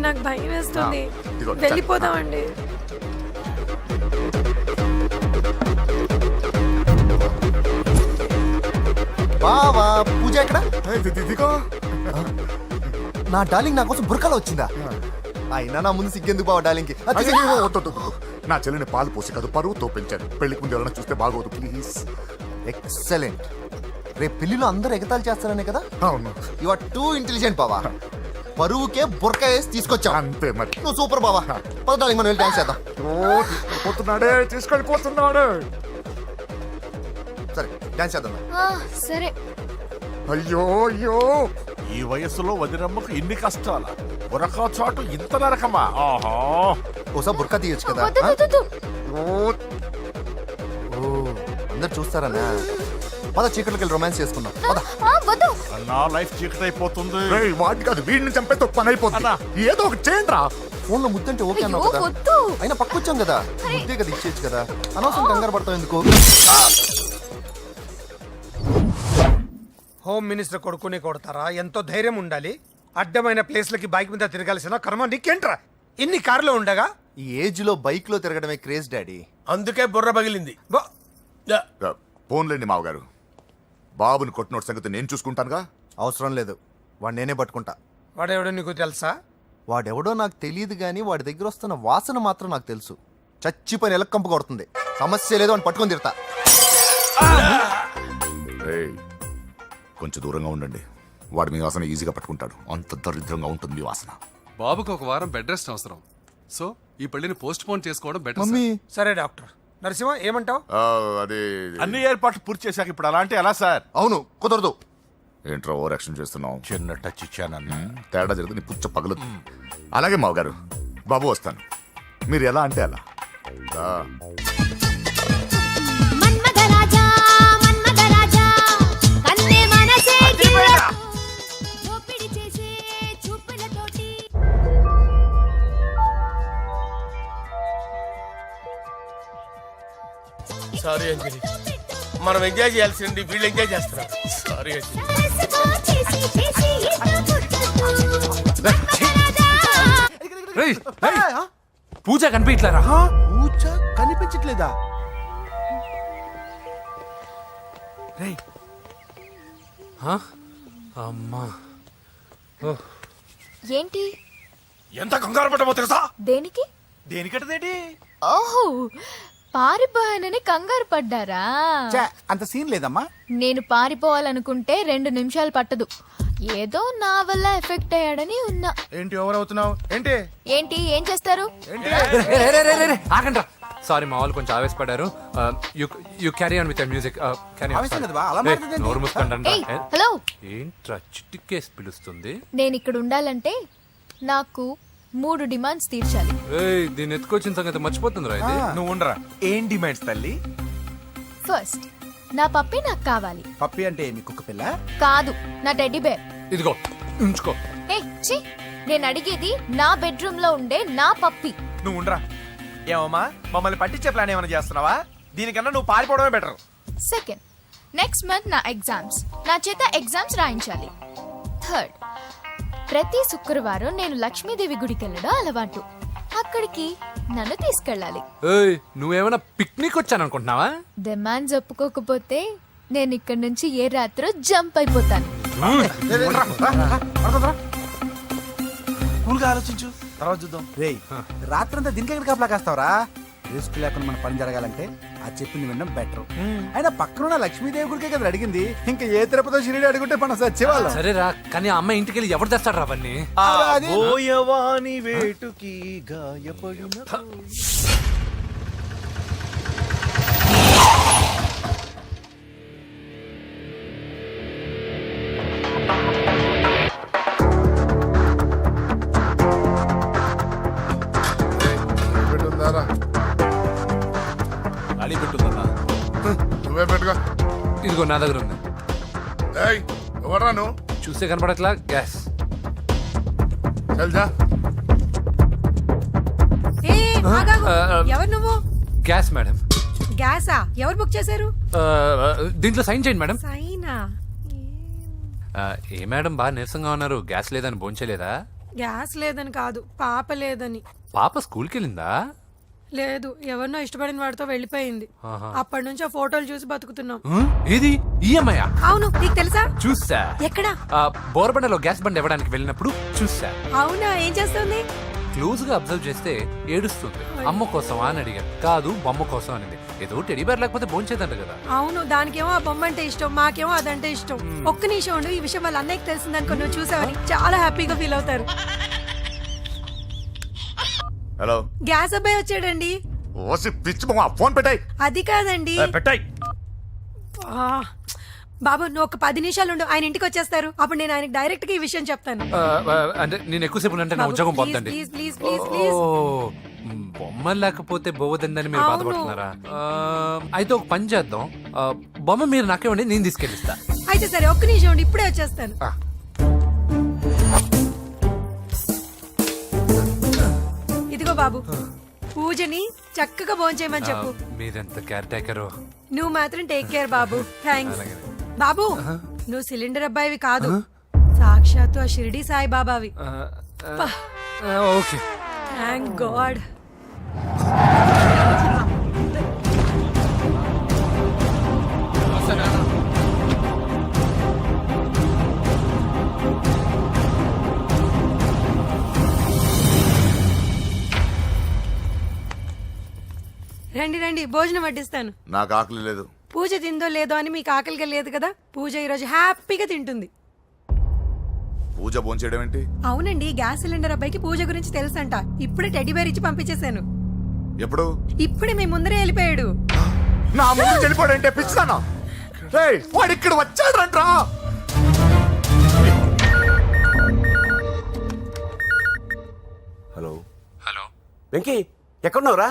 నాకు భయం వేస్తుంది. ఇదిగో, వెళ్ళిపోదామండి. బావా పూజ ఎక్కడ? ఇదిగో నా డార్లింగ్ నా కోసం బుర్కాలో వచ్చిందా? అయినా నా ముందు సిగ్గెందుకు బావా డార్లింగ్ కి? అయ్యో, వద్దు, వద్దు, వద్దు. నా చెల్లిని పాలు పోసి కాదు పరువుతో పెంచాను. పెళ్లికి ముందు ఎవరైనా చూస్తే బాగోదు ప్లీజ్. ఎక్సలెంట్. రేపు పెళ్లిలో అందరూ ఎగతాళి చేస్తారనే కదా? అవును, యు ఆర్ టూ ఇంటెలిజెంట్ బావా. పరువుకే బుర్కా వేసి తీసుకొచ్చావు. అంతే మరి. నువ్వు సూపర్ బావా. పద డార్లింగ్ మనం వెళ్ళి డాన్స్ చేద్దాం. పోతున్నాడే, తీసుకెళ్ళిపోతున్నాడే. సరే డాన్స్ చేద్దాం. సరే. అయ్యో అయ్యో, ఈ వయసులో వదినమ్మకు ఇన్ని కష్టాల ఉరక చాటు ఇంత నరకమా? ఆహా, ఓసారి బుర్కా తీయొచ్చు కదా? వద్దు, వద్దు, వద్దు. ఓ అందరు చూస్తారనా? పద చీకట్లోకి వెళ్ళి రొమాన్స్ చేసుకుందాం. పద. వద్దు. నా లైఫ్ చీకటైపోతుంది. రేయ్, వాటి కాదు వీడిని చంపేతో పని అయిపోతుందా? ఏదో ఒకటి చేయండి రా. ఫోన్ లో ముద్దంటే ఓకే అన్నావు అయ్యో, కదా? వద్దు. అయినా పక్కొచ్చాం కదా, ముద్దే కదా ఇచ్చేయచ్చు కదా. అనవసరం కంగారు పడతావు ఎందుకు? హోమ్ మినిస్టర్ కొడుకుని కొడతారా? ఎంతో ధైర్యం ఉండాలి. అడ్డమైన ప్లేస్లకి బైక్ మీద తిరగాల్సిన కర్మ నీకేంట్రా? ఇన్ని కార్లో ఉండగా ఈ ఏజ్ లో బైక్ లో తిరగడమే క్రేజ్ డాడీ. అందుకే బుర్ర పగిలింది. ఫోన్లేండి మావగారు, బాబుని కొట్టినోటి సంగతి నేను చూసుకుంటానుగా. అవసరం లేదు, వాడు నేనే పట్టుకుంటా. వాడెవడో నీకు తెలుసా? వాడెవడో నాకు తెలియదు కానీ వాడి దగ్గర వస్తున్న వాసన మాత్రం నాకు తెలుసు. చచ్చిపోయిన ఎలక్కంపు కొడుతుంది. సమస్య లేదు అని పట్టుకొని తిడతా. రేయ్, కొంచెం దూరంగా ఉండండి. వాడు మీ వాసన ఈజీగా పట్టుకుంటాడు. అంత దరిద్రంగా ఉంటుంది మీ వాసన. బాబుకి ఒక వారం బెడ్ రెస్ట్ అవసరం. సో ఈ పెళ్లిని పోస్ట్ పోన్ చేసుకోవడం బెటర్. మమ్మీ సరే డాక్టర్. నరసింహ ఏమంటావు? అదే అన్ని ఏర్పాట్లు పూర్తి చేశాక ఇప్పుడు అలాంటి ఎలా సార్? అవును కుదరదు. ఏంట్రా ఓవర్ యాక్షన్ చేస్తున్నావు? చిన్న టచ్ ఇచ్చానన్న. తేడా జరిగితే నీ పుచ్చ పగలు. అలాగే మావగారు, బాబు వస్తాను. మీరు ఎలా అంటే అలా. సారీ అంజలి, మనం ఎంజాయ్ చేయాల్సింది వీళ్ళు ఎంజాయ్ చేస్తున్నారు. సారీ అంజలి. పూజ కనిపించలేరా? పూజ కనిపించట్లేదా? రేయ్ అమ్మా, ఏంటి? ఎంత కంగారు పడ్డమో తెలుసా? దేనికి? దేనికట్టదేంటి? ఓహో, పారిపోయానని కంగారు పడ్డారా? ఛే, అంత సీన్ లేదమ్మా. నేను పారిపోవాలనుకుంటే 2 నిమిషాలు పట్టదు. ఏదో నా వల్ల ఎఫెక్ట్ అయ్యాడని ఉన్నా. ఏంటి ఓవర్ అవుతున్నావు? ఏంటి ఏంటి ఏం చేస్తారు? ఆగండ్రా. సారీ, మా వాళ్ళు కొంచెం ఆవేశపడ్డారు. You carry on with music. ఆవేశం కదా బా, అలా మాట్లాడేదేంటి? నోరు మూసుకోండి. ఏయ్, హలో. ఏంట్రా చిట్టికేసి పిలుస్తుంది? నేను ఇక్కడ ఉండాలంటే నాకు 3 డిమాండ్స్ తీర్చాలి. ఏయ్, దీన్ని ఎత్తుకొచ్చిన సంగతి మర్చిపోతుందిరా ఇది. నువ్వు ఉండరా. ఏం డిమాండ్స్ తల్లి? ఫస్ట్, నా పప్పి నాకు కావాలి. పప్పి అంటే మీ కుక్క పిల్ల? కాదు, నా టెడ్డీ బేర్. ఇదిగో ఉంచుకో. ఏ ఛీ, నేను అడిగేది నా బెడ్రూమ్ లో ఉండే నా పప్పి. నువ్వు ఉండరా. ఏమమ్మా, మమ్మల్ని పట్టించే ప్లాన్ ఏమైనా చేస్తున్నావా? దీనికన్నా నువ్వు పారిపోవడమే బెటర్. సెకండ్, నెక్స్ట్ మంత్ నా ఎగ్జామ్స్, నా చేత ఎగ్జామ్స్ రాయించాలి. థర్డ్, ప్రతి శుక్రవారం నేను లక్ష్మీదేవి గుడికి వెళ్ళడం అలవాటు. అక్కడికి నన్ను తీసుకెళ్ళాలి. ఏయ్, నువ్వేమైనా పిక్నిక్ వచ్చాననుకుంటున్నావా? డిమాండ్స్ ఒప్పుకోకపోతే నేను ఇక్కడ నుంచి ఏ రాత్రో జంప్ అయిపోతాను. కూల్గా ఆలోచించు, తర్వాత చూద్దాం. రేయ్, రాత్రంతా దీనికి ఎక్కడ కాపలా కాస్తావరా? రిస్క్ లేకుండా మన పని జరగాలంటే ఆ చెప్పింది వినడం బెటర్. అయినా పక్కన లక్ష్మీదేవి గుడికే కదా అడిగింది. ఇంకా ఏ తిరుపతి షిరిడి అడుగుంటే మనం సచ్చేవాళ్ళం. సరేరా, కానీ ఆ అమ్మాయి ఇంటికి వెళ్ళి ఎవరు తెస్తాడు రా అవన్నీ? ఓయవాని వేటుకి గాయపడిన అడి పెట్టుందన్నా. నువ్వే పెట్టుకో. ఇదిగో నా దగ్గర ఉంది. ఎవరా నువ్వు? చూస్తే కనపడట్లా? గ్యాస్. చల్ జా. ఎవరు నువ్వు? Gas madam. గ్యాసా? ఎవరు బుక్ చేశారు? దీంట్లో సైన్ చేయండి మేడం. సైనా? ఏ మేడం బాగా నీరసంగా ఉన్నారు, గ్యాస్ లేదని భోంచలేదా? గ్యాస్ లేదని కాదు, పాప లేదని. పాప స్కూల్కి వెళ్ళిందా? లేదు, ఎవరినో ఇష్టపడిన వాడితో వెళ్ళిపోయింది. ఆహా. అప్పటి నుంచి ఆ ఫోటోలు చూసి బతుకుతున్నాం. ఏది ఈఎంఐ? అవును, నీకు తెలుసా? చూసా. ఎక్కడ? బోర్బండలో గ్యాస్ బండ్ ఇవ్వడానికి వెళ్ళినప్పుడు చూసా. అవునా, ఏం చేస్తుంది? క్లోజ్ గా అబ్జర్వ్ చేస్తే ఏడుస్తుంది. అమ్మ కోసం అని అడిగాను. కాదు బొమ్మ కోసం అనేది. ఏదో టెడీ బేర్ లేకపోతే భోంచేదంట కదా. అవును, దానికేమో ఆ బొమ్మ అంటే ఇష్టం, మాకేమో అదంటే ఇష్టం. ఒక్క నిమిషం ఉండు, ఈ విషయం వాళ్ళ అన్నయ్యకి తెలిసిందనుకో, నువ్వు చూసావని చాలా హ్యాపీగా ఫీల్ అవుతారు. హలో, గ్యాస్ అబ్బాయి వచ్చాడండి. ఓసి పిచ్చి బొమ్మ, ఫోన్ పెట్టాయి. అది కాదండి. పెట్టాయి. ఆ, బాబు నువ్వు ఒక 10 నిమిషాలు ఉండు, ఆయన ఇంటికి వచ్చేస్తారు. అప్పుడు నేను ఆయనకి డైరెక్ట్ గా ఈ విషయం చెప్తాను. అంటే నేను ఎక్కువసేపు అంటే నా బాబు, ఉద్యోగం ప్లీజ్, పోతండి. Please, please, please, please. బొమ్మ లేకపోతే బోవదండి మీరు అవును. బాధపడుతున్నారా? అయితే ఒక పని చేద్దాం. బొమ్మ మీరు నాకేమండి, నేను తీసుకెళ్ళిస్తా. అయితే సరే, ఒక్క నిమిషం ఉండి, ఇప్పుడే వచ్చేస్తాను. ఇదిగో బాబు, పూజని చక్కగా భోంచేయమని చెప్పు. మీరెంత కేర్ టేకరు. నువ్వు మాత్రం టేక్ కేర్ బాబు. థ్యాంక్స్. బాబు, నువ్వు సిలిండర్ అబ్బాయివి కాదు, సాక్షాత్తు ఆ షిరిడి సాయి బాబావి. Okay, thank God. రండి రండి, భోజనం వడ్డిస్తాను. నాకు ఆకలి లేదు. పూజ తిందో లేదో అని మీకు ఆకలిగా లేదు కదా. పూజ ఈరోజు హ్యాపీగా తింటుంది. పూజ భోంచేయడం ఏంటి? అవునండి, గ్యాస్ సిలిండర్ అబ్బాయికి పూజ గురించి తెలుసంట. ఇప్పుడే టెడ్డీ బేర్ ఇచ్చి పంపించేశాను. ఎప్పుడు? ఇప్పుడే మీ ముందరే వెళ్ళిపోయాడు. నా ముందు చెడిపోడంటే పిచ్చిదానా? రేయ్, వాడు ఇక్కడ వచ్చాడంట్రా. హలో హలో వెంకీ, ఎక్కడున్నావురా?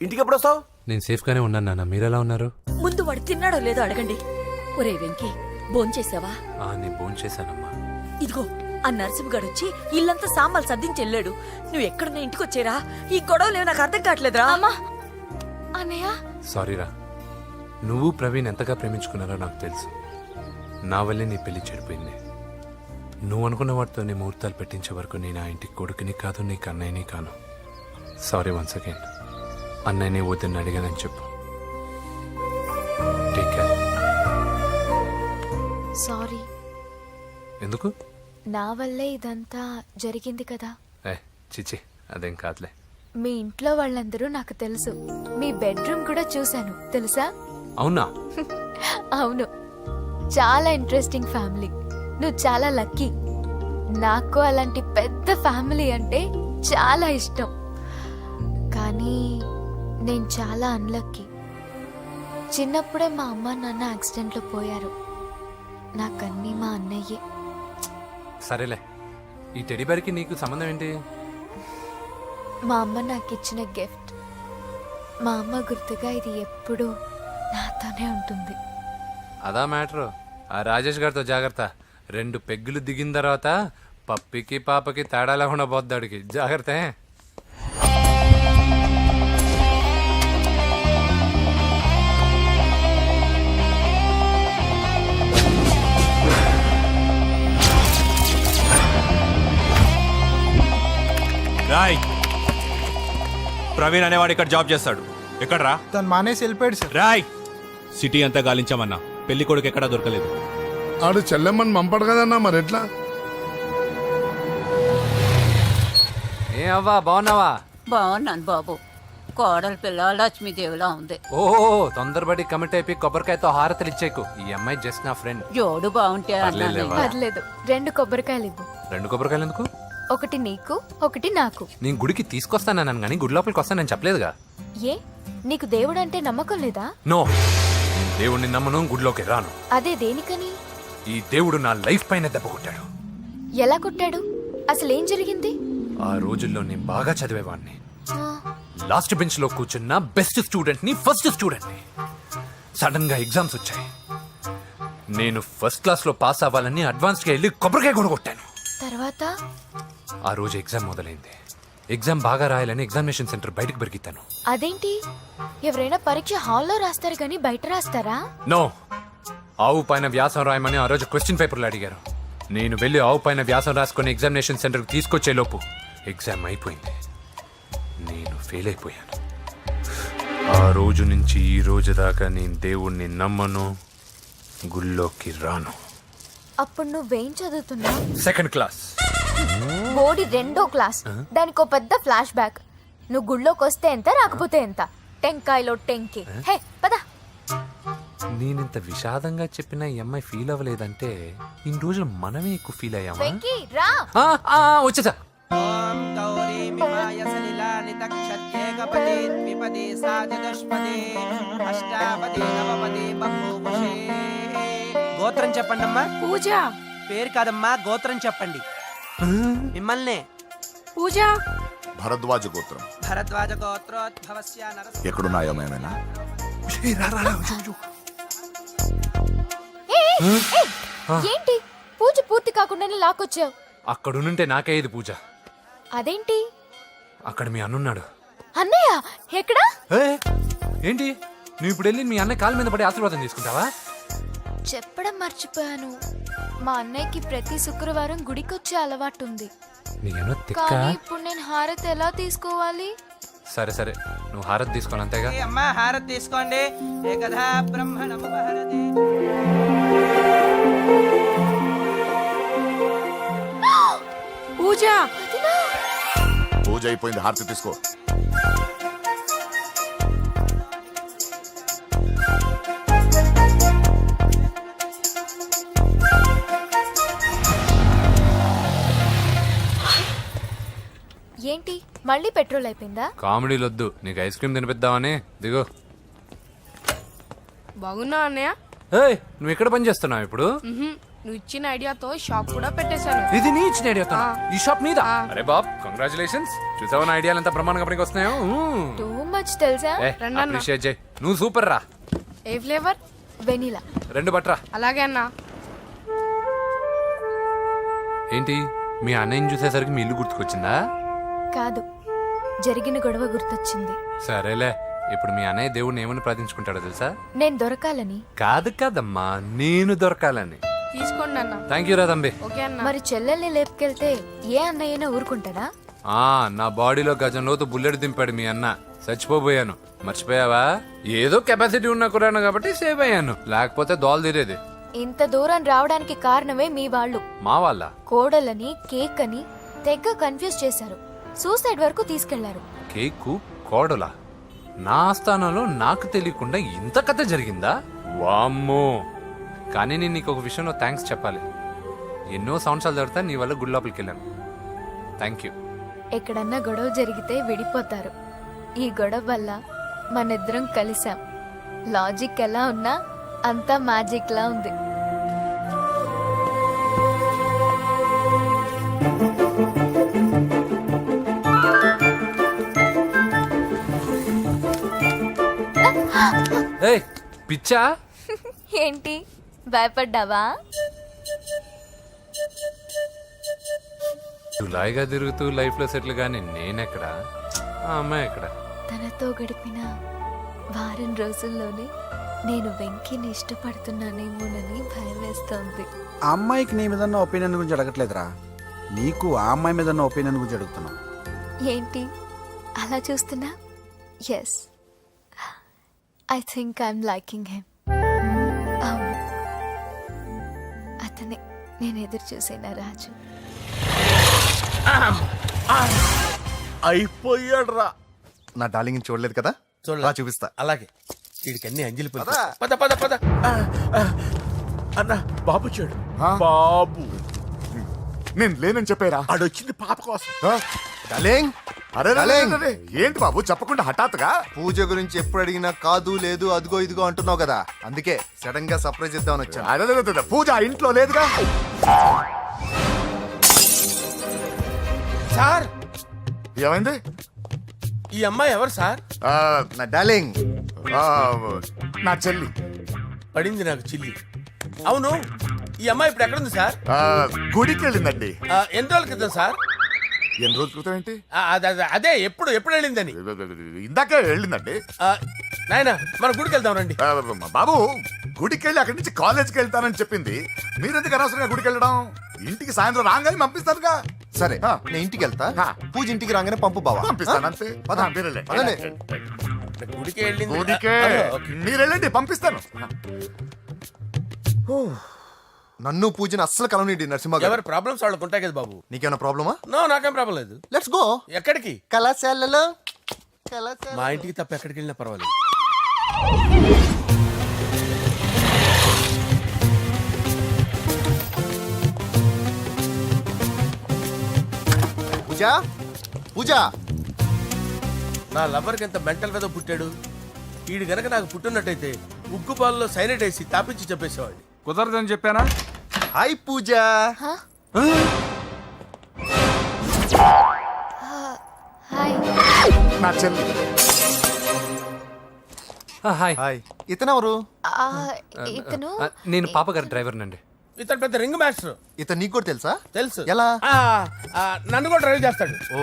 ఇంటికి ఎప్పుడు వస్తావు? నేను సేఫ్ గానే ఉన్నాను నాన్న, మీరెలా ఉన్నారు? ముందు వాడు తిన్నాడో లేదో అడగండి. ఒరే వెంకీ, భోంచేసావా? నేను భోంచేశానమ్మా. ఇదిగో ఆ నరసింహగాడు వచ్చి ఇల్లంతా సామాన్లు సర్దించి వెళ్ళాడు. నువ్వు ఎక్కడున్నా ఇంటికి వచ్చేరా? ఈ గొడవలేవు నాకు అర్థం కావట్లేదురా. అమ్మా, అన్నయ్య. సారీరా, నువ్వు ప్రవీణ్ ఎంతగా ప్రేమించుకున్నారో నాకు తెలుసు. నా వల్లే నీ పెళ్లి చెడిపోయింది. నువ్వు అనుకున్న వాటితో నీ ముహూర్తాలు పెట్టించే వరకు నేను ఆ ఇంటికి కొడుకుని కాదు, నీకు అన్నయ్యని కాను. Sorry once again. అన్నయ్యని వద్దని అడిగానని చెప్పు. Take care. సారీ. ఎందుకు? నా వల్లే ఇదంతా జరిగింది కదా. చిచి, అదేం కాదులే. మీ ఇంట్లో వాళ్ళందరూ నాకు తెలుసు. మీ బెడ్రూమ్ కూడా చూశాను, తెలుసా? అవునా? అవును, చాలా ఇంట్రెస్టింగ్ ఫ్యామిలీ. నువ్వు చాలా లక్కీ. నాకు అలాంటి పెద్ద ఫ్యామిలీ అంటే చాలా ఇష్టం. కానీ నేను చాలా అన్లక్కీ. చిన్నప్పుడే మా అమ్మ నాన్న యాక్సిడెంట్లో పోయారు. నాకన్నీ మా అన్నయ్యే. సరేలే, ఈ టెడీ బేర్కి నీకు సంబంధం ఏంటి? మా అమ్మ నాకు ఇచ్చిన గిఫ్ట్. మా అమ్మ గుర్తుగా ఇది ఎప్పుడూ నాతోనే ఉంటుంది. అదా మ్యాటర్. ఆ రాజేష్ గారితో జాగ్రత్త. 2 పెగ్గులు దిగిన తర్వాత పప్పికి పాపకి తేడా లేకుండా పోద్దాడికి. జాగ్రత్త. రాయ్, ప్రవీణ్ అనేవాడు ఇక్కడ జాబ్ చేస్తాడు. ఎక్కడ్రా? తను మానేసి వెళ్ళిపోయాడు సార్. రాయ్, సిటీ అంతా గాలించామన్నా, పెళ్లి కొడుకు ఎక్కడా దొరకలేదు. ఆడు చెల్లెమ్మని పంపడు కదన్నా, మరి ఎట్లా? ఏ అవ్వా, బాగున్నావా? బాగున్నాను బాబు. కోడలి పిల్ల లక్ష్మీదేవిలా ఉంది. ఓ, తొందరపడి కమిట్ అయిపోయి కొబ్బరికాయతో హారతలు ఇచ్చేకు. ఈ అమ్మాయి జస్ట్ నా ఫ్రెండ్. జోడు బాగుంటే పర్లేదు, 2 కొబ్బరికాయలు ఇవ్వు. 2 కొబ్బరికాయలు ఎందుకు? ఒకటి నీకు, ఒకటి నాకు. నేను గుడికి తీసుకొస్తానన్నాను కానీ గుడి లోపలికి వస్తానని చెప్పలేదుగా. ఏ, నీకు దేవుడు అంటే నమ్మకం లేదా? నో, దేవుడిని నమ్మను, గుడిలోకి రాను. అదే దేనికని? ఈ దేవుడు నా లైఫ్ పైన దెబ్బ కొట్టాడు. ఎలా కొట్టాడు? అసలేం జరిగింది? ఆ రోజుల్లో నేను బాగా చదివేవాడిని. లాస్ట్ బెంచ్ లో కూర్చున్న బెస్ట్ స్టూడెంట్ ని, ఫస్ట్ స్టూడెంట్ ని. సడన్ గా ఎగ్జామ్స్ వచ్చాయి. నేను ఫస్ట్ క్లాస్ లో పాస్ అవ్వాలని అడ్వాన్స్ గా వెళ్ళి కొబ్బరికాయ కూడా కొట్టాను. తర్వాత ఆ రోజు ఎగ్జామ్ మొదలైంది. ఎగ్జామ్ బాగా రాయాలని ఎగ్జామినేషన్ సెంటర్ బయటకు పెరిగితాను. అదేంటి, ఎవరైనా పరీక్ష హాల్లో రాస్తారు కానీ బయట రాస్తారా? నో, ఆవు పైన వ్యాసం రాయమని ఆ రోజు క్వశ్చన్ పేపర్లు అడిగారు. నేను వెళ్ళి ఆవు పైన వ్యాసం రాసుకొని ఎగ్జామినేషన్ సెంటర్కి తీసుకొచ్చే లోపు ఎగ్జామ్ అయిపోయింది. నేను ఫెయిల్ అయిపోయాను. ఆ రోజు నుంచి ఈ రోజు దాకా నేను దేవుణ్ణి నమ్మను, గుళ్ళోకి రాను. అప్పుడు నువ్వేం చదువుతున్నావు? Second class. బోడి 2వ క్లాస్. దానికో పెద్ద ఫ్లాష్ బ్యాక్. నువ్వు గుళ్ళోకి వస్తే ఎంత, రాకపోతే ఎంత. టెంకాయలో టెంకి. హే పద. నేనింత విషాదంగా చెప్పిన ఈ అమ్మాయి ఫీల్ అవ్వలేదంటే ఇన్ని రోజులు మనమే ఎక్కువ ఫీల్ అయ్యామా? వెంకీ రా. వచ్చేసా. గోత్రం చెప్పండి అమ్మా. పూజ. పేరు కాదమ్మా, గోత్రం చెప్పండి. మిమ్మల్నే. పూజ. భరద్వాజ గోత్రం. భరద్వాజ గోత్రోద్భవస్య నరసింహ. ఎక్కడున్నాయో మేమైనా? ఏంటి పూజ పూర్తి కాకుండానే లాక్కొచ్చావు? అక్కడుంటే నాకే ఇది పూజ. అదేంటి? అక్కడ మీ అన్నున్నాడు. అన్నయ్య ఎక్కడా? ఏంటి నువ్వు ఇప్పుడు వెళ్ళి మీ అన్నయ్య కాళ్ళ మీద పడి ఆశీర్వాదం తీసుకుంటావా? చెప్పడం మర్చిపోయాను. మా అన్నయ్యకి ప్రతి శుక్రవారం గుడికొచ్చే అలవాటు ఉంది. నీకేమో తిక్క. కానీ ఇప్పుడు నేను హారతి ఎలా తీసుకోవాలి? సరే సరే, నువ్వు హారతి తీసుకోను అంతేగా. అమ్మా హారతి తీసుకోండి. ఏకదా బ్రహ్మణము హారతి. పూజ. పూజ అయిపోయింది, హారతి తీసుకో. ఏంటి మళ్ళీ పెట్రోల్ అయిపోయిందా? కామెడీలు వద్దు, నీకు ఐస్ క్రీమ్ తినిపిద్దామని. దిగో. బాగున్నా అన్నయ్య? ఏయ్, నువ్వు ఎక్కడ పని చేస్తున్నావు ఇప్పుడు? నువ్వు ఇచ్చిన ఐడియాతో షాప్ కూడా పెట్టేశాను. ఇది నీ ఇచ్చిన ఐడియా? ఈ షాప్ నీదా? అరే బాబ్, కంగ్రాచులేషన్స్. చూసావా నా ఐడియాలు ఎంత బ్రహ్మాండంగా పనికి వస్తున్నాయో? టూ మచ్ తెలుసా? అప్రిషియేట్ చేయి. నువ్వు సూపర్ రా. ఏ ఫ్లేవర్? వెనిలా. 2 బట్రా. అలాగే అన్నా. ఏంటి మీ అన్నయ్యని చూసేసరికి మీ ఇల్లు గుర్తుకొచ్చిందా? కాదు, జరిగిన గొడవ గుర్తొచ్చింది. సరేలే, ఇప్పుడు మీ అన్నయ్య దేవుడిని ఏమని ప్రార్థించుకుంటాడో తెలుసా? నేను దొరకాలని. కాదు కాదమ్మా, నేను దొరకాలని. తీసుకోండి అన్న. థ్యాంక్ యూ రా తంబి. ఓకే అన్న. మరి చెల్లెల్ని లేపుకెళ్తే ఏ అన్నయ్యనా ఊరుకుంటాడా? నా బాడీలో గజం లోతు బుల్లెట్ దింపాడు మీ అన్న. చచ్చిపోబోయాను. మర్చిపోయావా? ఏదో కెపాసిటీ ఉన్న కురాను కాబట్టి సేవ్ అయ్యాను, లేకపోతే దోలు తీరేది. ఇంత దూరం రావడానికి కారణమే మీ వాళ్ళు. మా వాళ్ళ? కోడలని కేక్ అని తెగ కన్ఫ్యూజ్ చేశారు. సూసైడ్ వరకు తీసుకెళ్లారు. కేకు కోడలా? నా ఆస్థానంలో నాకు తెలియకుండా ఇంత కథ జరిగిందా? వామ్మో. కానీ నేను నీకు ఒక విషయంలో థ్యాంక్స్ చెప్పాలి. ఎన్నో సంవత్సరాలు తర్వాత నీ వల్ల గుడి లోపలికి వెళ్ళాను. Thank you. ఎక్కడన్నా గొడవ జరిగితే విడిపోతారు. ఈ గొడవ వల్ల మనిద్దరం కలిసాం. లాజిక్ ఎలా ఉన్నా అంతా మ్యాజిక్ లా ఉంది. ఏయ్ పిచ్చా? ఏంటి భయపడ్డావా? జులాయిగా తిరుగుతూ లైఫ్ లో సెటిల్ గాని నేనెక్కడ, ఆ అమ్మాయి ఎక్కడ? తనతో గడిపిన వారం రోజుల్లోనే నేను వెంకీని ఇష్టపడుతున్నానేమోనని భయం వేస్తోంది. ఆ అమ్మాయికి నీ మీద ఒపీనియన్ గురించి అడగట్లేదురా, నీకు ఆ అమ్మాయి మీద ఒపీనియన్ గురించి అడుగుతున్నావు. ఏంటి అలా చూస్తున్నా? Yes, I think I'm liking him. అవును, అతనే నేను ఎదురు చూసిన రాజు. అయిపోయాడు రా. నా డార్లింగ్ చూడలేదు కదా, చూపిస్తా. అలాగే. వీడికి అన్ని అంజలి పద పద పద. అన్న బాబు చూడు. బాబు నేను లేనని చెప్పారా? ఆడొచ్చింది పాప కోసం. డార్లింగ్, అరే ఏంటి బాబు చెప్పకుండా హఠాత్తుగా? పూజ గురించి ఎప్పుడు అడిగినా కాదు లేదు అదిగో ఇదిగో అంటున్నావు కదా, అందుకే సడన్ గా సర్ప్రైజ్ ఇద్దామని వచ్చాను. అదే పూజ ఆ ఇంట్లో లేదుగా. సార్ ఏమైంది? ఈ అమ్మాయి ఎవరు సార్? నా డార్లింగ్, నా చెల్లి. పడింది నాకు చిల్లి. అవును, ఈ అమ్మాయి ఇప్పుడు ఎక్కడుంది సార్? గుడికి వెళ్ళిందండి. ఎన్ని రోజుల క్రితం సార్? ఎన్ని రోజుల క్రితం ఏంటి? అదే ఎప్పుడు వెళ్ళిందని. ఇందాకే వెళ్ళిందండి. నాయనా మన గుడికి వెళ్దాం రండి. బాబు గుడికి వెళ్ళి అక్కడి నుంచి కాలేజ్కి వెళ్తానని చెప్పింది. మీరెందుకు అనవసరంగా గుడికి వెళ్ళడం? ఇంటికి సాయంత్రం రాగానే పంపిస్తానుగా. సరే నేను ఇంటికి వెళ్తా, పూజ ఇంటికి రాగానే పంపు బావా. పంపిస్తాను అంతే. పదండి. గుడికి వెళ్ళింది. గుడికే మీరు వెళ్ళండి, పంపిస్తాను. నన్ను పూజని అస్సలు కలవనిండి నరసింహ గారు. ఎవరి ప్రాబ్లమ్స్ వాళ్ళకు ఉంటాయి కదా బాబు. నీకేమైనా ప్రాబ్లమా? నో, నాకేం ప్రాబ్లం లేదు. Let's go. ఎక్కడికి? కళాశాలలో. మా ఇంటికి తప్ప ఎక్కడికి వెళ్ళినా పర్వాలేదు. పూజ పూజ. నా లవర్కి ఎంత మెంటల్ వేదో పుట్టాడు. వీడు గనక నాకు పుట్టినట్టయితే ఉగ్గు పాలలో సైనట్ వేసి తాపించి చెప్పేసేవాడిని. కుదరదని చెప్పానా? హాయ్ పూజ. హాయ్. నా చెల్లి. హాయ్. హాయ్. ఇతనెవరు? ఇతను నేను పాప గారి డ్రైవర్ నండి. ఇతను పెద్ద రింగ్ మాస్టర్. ఇతను నీకు కూడా తెలుసా? తెలుసు. ఎలా? నన్ను కూడా డ్రైవ్ చేస్తాడు. ఓ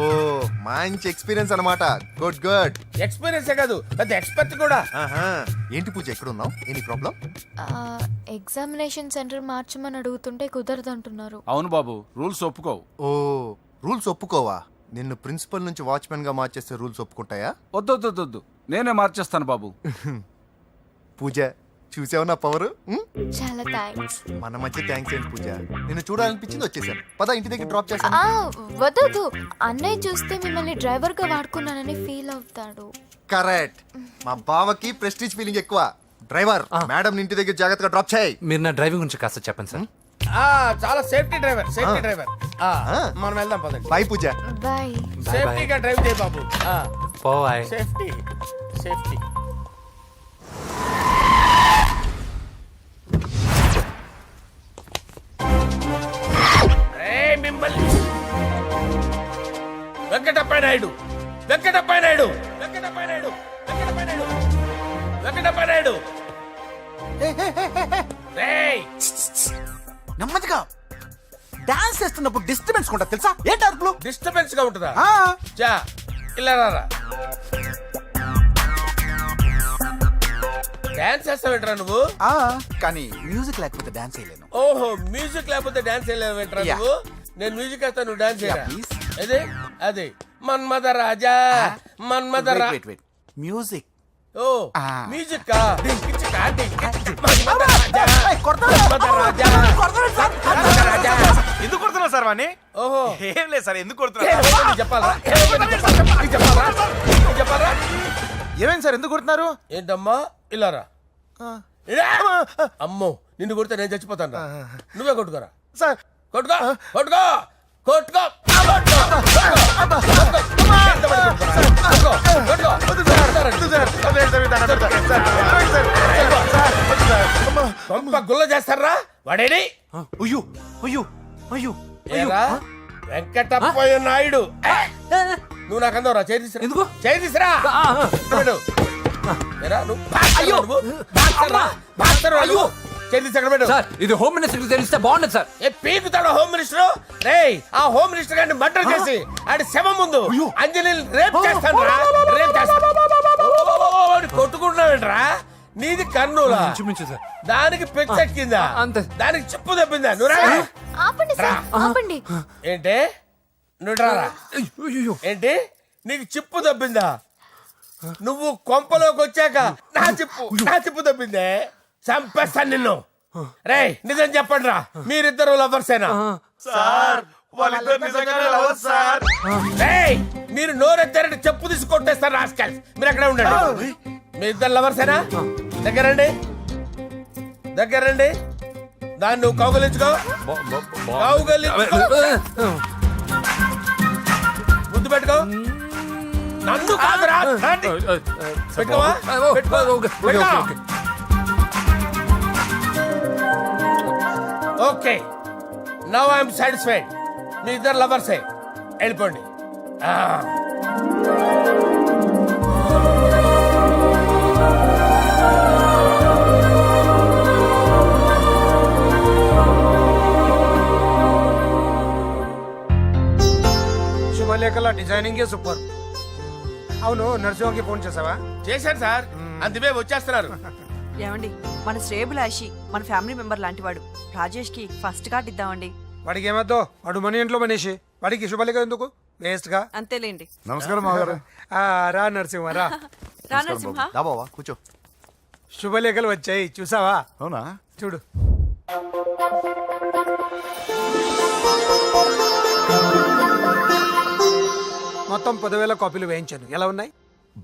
మంచి ఎక్స్పీరియన్స్ అన్నమాట. Good good. ఎక్స్పీరియన్సే కాదు, పెద్ద ఎక్స్పర్ట్ కూడా. ఏంటి పూజ ఎక్కడ ఉన్నావు? Any problem? ఎగ్జామినేషన్ సెంటర్ మార్చమని అడుగుతుంటే కుదరదంటున్నారు. అవును బాబు, రూల్స్ ఒప్పుకోవు. ఓ రూల్స్ ఒప్పుకోవా? నిన్ను ప్రిన్సిపల్ నుంచి వాచ్మెన్ గా మార్చేస్తే రూల్స్ ఒప్పుకుంటాయా? వద్దు, నేనే మార్చేస్తాను బాబు. పూజ చూసావు నా పవర్? చాలా థ్యాంక్స్. మన మధ్య థ్యాంక్స్ ఏంటి పూజ, నిన్ను చూడాలనిపించింది వచ్చేసాను. పద ఇంటి దగ్గర డ్రాప్ చేస్తాను. వద్దు, అన్నయ్య చూస్తే మిమ్మల్ని డ్రైవర్ గా వాడుకున్నానని ఫీల్ అవుతాడు. కరెక్ట్. మా బావకి ప్రెస్టీజ్ ఫీలింగ్ ఎక్కువ. డ్రైవర్ మేడం ఇంటి దగ్గర జాగ్రత్తగా డ్రాప్ చేయి. మీరు నా డ్రైవింగ్ గురించి కాస్త చెప్పండి సార్. చాలా సేఫ్టీ డ్రైవర్. మనం వెళ్దాం పదండి. బాయ్ పూజ. బాయ్. సేఫ్టీగా డ్రైవ్ చేయి బాబు. పోవాయ్. సేఫ్టీ. వెంకటప్ప నాయుడు. నెమ్మదిగా డాన్స్ చేస్తున్నప్పుడు డిస్టర్బెన్స్ కొంటా తెలుసా? ఏంటి అరుపులు? డిస్టర్బెన్స్ గా ఉంటుందా? చా ఇలా రారా. డాన్స్ చేస్తావేంట్రా నువ్వు? కానీ మ్యూజిక్ లేకపోతే డాన్స్ చేయలేను. ఓహో, మ్యూజిక్ లేకపోతే డాన్స్ చేయలేవేంట్రా నువ్వు? నేను మ్యూజిక్ వేస్తా, నువ్వు డాన్స్ చేయరా? అదే మన్మథ రాజా. మ్యూజిక్. ఓ మ్యూజిక్ కా? ఎందుకు కొడుతున్నావు సార్ వాణ్ణి? ఓహో, ఏం లేదు సార్, ఎందుకు కొడుతున్నారు? చెప్పాలా? ఏమైంది సార్, ఎందుకు కొడుతున్నారు? ఏంటమ్మా ఇలారా. అమ్మో, నిన్ను కొడితే నేను చచ్చిపోతాను. నువ్వే కొట్టుకోరా సార్. కొట్టుకో. గుల్ల చేస్తారా వాడేడి? వెంకటప్పయ్య నాయుడు. నువ్వు నాకు అందవరా? చేయి తీసురా. ఇది హోమ్ మినిస్టర్ తెలిస్తే బాగుండదు సార్. పీకుతాడు హోమ్ మినిస్టర్. ఆ హోమ్ మినిస్టర్ గారిని మర్డర్ చేసి ఆడి శవం ముందు అంజలి రేప్ చేస్తాను. కొట్టుకుంటున్నావేంట్రా? నీది కన్నులా? దానికి పెచ్చెక్కిందా? దానికి చిప్పు తప్పిందా? ఆపండి. ఏంటి నువ్వు రారా? ఏంటి నీకు చిప్పు తప్పిందా? నువ్వు కొంపలోకి వచ్చాక నా చిప్పు తప్పిందే. చంపేస్తాను నిన్ను. రేయ్ నిజం చెప్పండి రా, మీరిద్దరు లవర్సేనా? మీరు నోరెత్తారంటే చెప్పు తీసి కొట్టేస్తారు రాస్కల్స్. మీరు అక్కడే ఉండండి. మీ ఇద్దరు లవర్సేనా? దగ్గరండి. దాన్ని నువ్వు కౌగలించుకో. ముద్దు పెట్టుకో. నన్ను కాదురా. పెట్టుకోవా? Okay, now I'm satisfied. మీ ఇద్దరు లవర్సే, వెళ్ళిపోండి. శుభలేఖల డిజైనింగే సూపర్. అవును, నరసింహకి ఫోన్ చేసావా? చేశాను సార్, అందుకే వచ్చేస్తున్నారు. ఏమండి, మన శ్రేయబులాషి మన ఫ్యామిలీ మెంబర్ లాంటి వాడు. రాజేష్ కి ఫస్ట్ కార్డ్ ఇద్దామండి. వాడికి ఏమద్దో, వాడు మన ఇంట్లో మనిషి, వాడికి శుభలేఖ ఎందుకు వేస్ట్ గా? అంతేలేండి. నమస్కారం మామగారు. రా నరసింహ రా. రా నరసింహ. దా బావా కూర్చో. శుభలేఖలు వచ్చాయి, చూసావా? అవునా? చూడు. మొత్తం 10,000 కాపీలు వేయించాను. ఎలా ఉన్నాయి?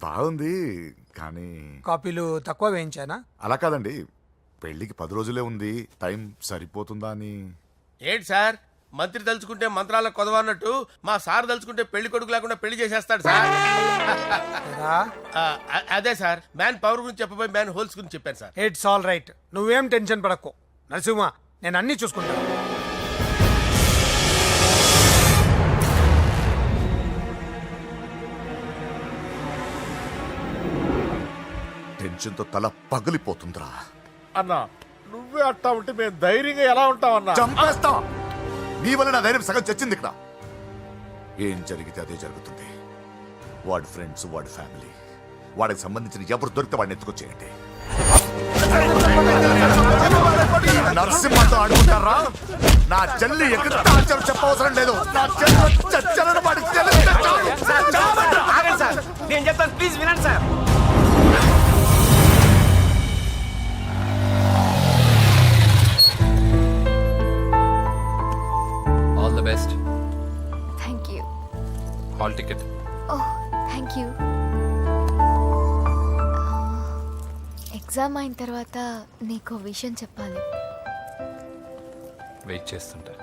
బాగుంది, కానీ కాపీలు తక్కువ వేయించానా? అలా కాదండి, పెళ్లికి 10 రోజులే ఉంది, టైం సరిపోతుందా అని. ఏంటి సార్, మంత్రి తలుచుకుంటే మంత్రాలకు కొదవన్నట్టు మా సార్ తలుచుకుంటే పెళ్లి కొడుకు లేకుండా పెళ్లి చేసేస్తాడు సార్. అదే సార్, మ్యాన్ పవర్ గురించి చెప్పబోయి మ్యాన్ హోల్స్ గురించి చెప్పాను సార్. ఇట్స్ ఆల్ రైట్, నువ్వేం టెన్షన్ పడకు నరసింహ, నేను అన్ని చూసుకుంటాను. టెన్షన్తో తల పగిలిపోతుందిరా. అన్నా నువ్వే అట్టా ఉంటే మేము ధైర్యంగా ఎలా ఉంటాం అన్నా? చంపేస్తా. నీ వల్ల నా ధైర్యం సగం చచ్చింది ఇక్కడ. ఏం జరిగితే అదే జరుగుతుంది. వాడి ఫ్రెండ్స్, వాడి ఫ్యామిలీ, వాడికి సంబంధించిన ఎవరు దొరికితే వాడిని ఎత్తుకొచ్చేయండి. నరసింహతో అడుగుతారా? నా చెల్లి ఎక్కడ చెప్పవసరం లేదు. నా చెల్లి చచ్చలను వాడికి తెలిస్తే చాలు. నేను చెప్తాను, ప్లీజ్ వినండి sir. All the best. Thank you. Hall ticket. Oh, thank you. Exam అయిన తర్వాత నీకు విషయం చెప్పాలి. వెయిట్ చేస్తుంటా.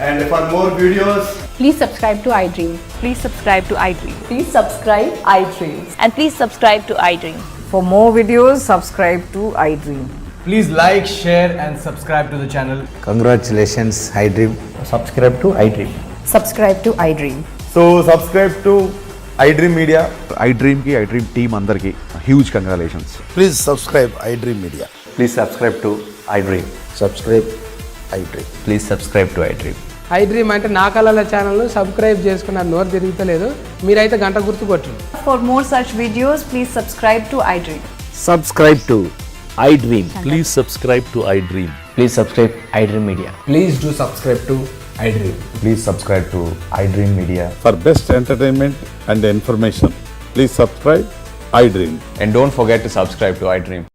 And for more videos, please subscribe to iDream. Please subscribe to iDream. Please subscribe iDream. And please subscribe to iDream. For more videos, subscribe to iDream. Please like, share and subscribe to the channel. congratulations, iDream. Subscribe to iDream. Subscribe to iDream. So subscribe to iDream Media. iDream ki iDream team andarki huge congratulations. Please subscribe iDream Media. Please subscribe to iDream. Subscribe iDream. Please subscribe to iDream. iDream అంటే నా కళల channel subscribe చేసుకున్న నోరు తిరుగుతలేదు. మీరైతే గంట గుర్తు కొట్టండి. For more such videos, please subscribe to iDream. Subscribe to iDream. Please subscribe to iDream. Please subscribe iDream Media. Please do subscribe to iDream. Please subscribe to iDream Media. For best entertainment and information, please subscribe iDream. And don't forget to subscribe to iDream.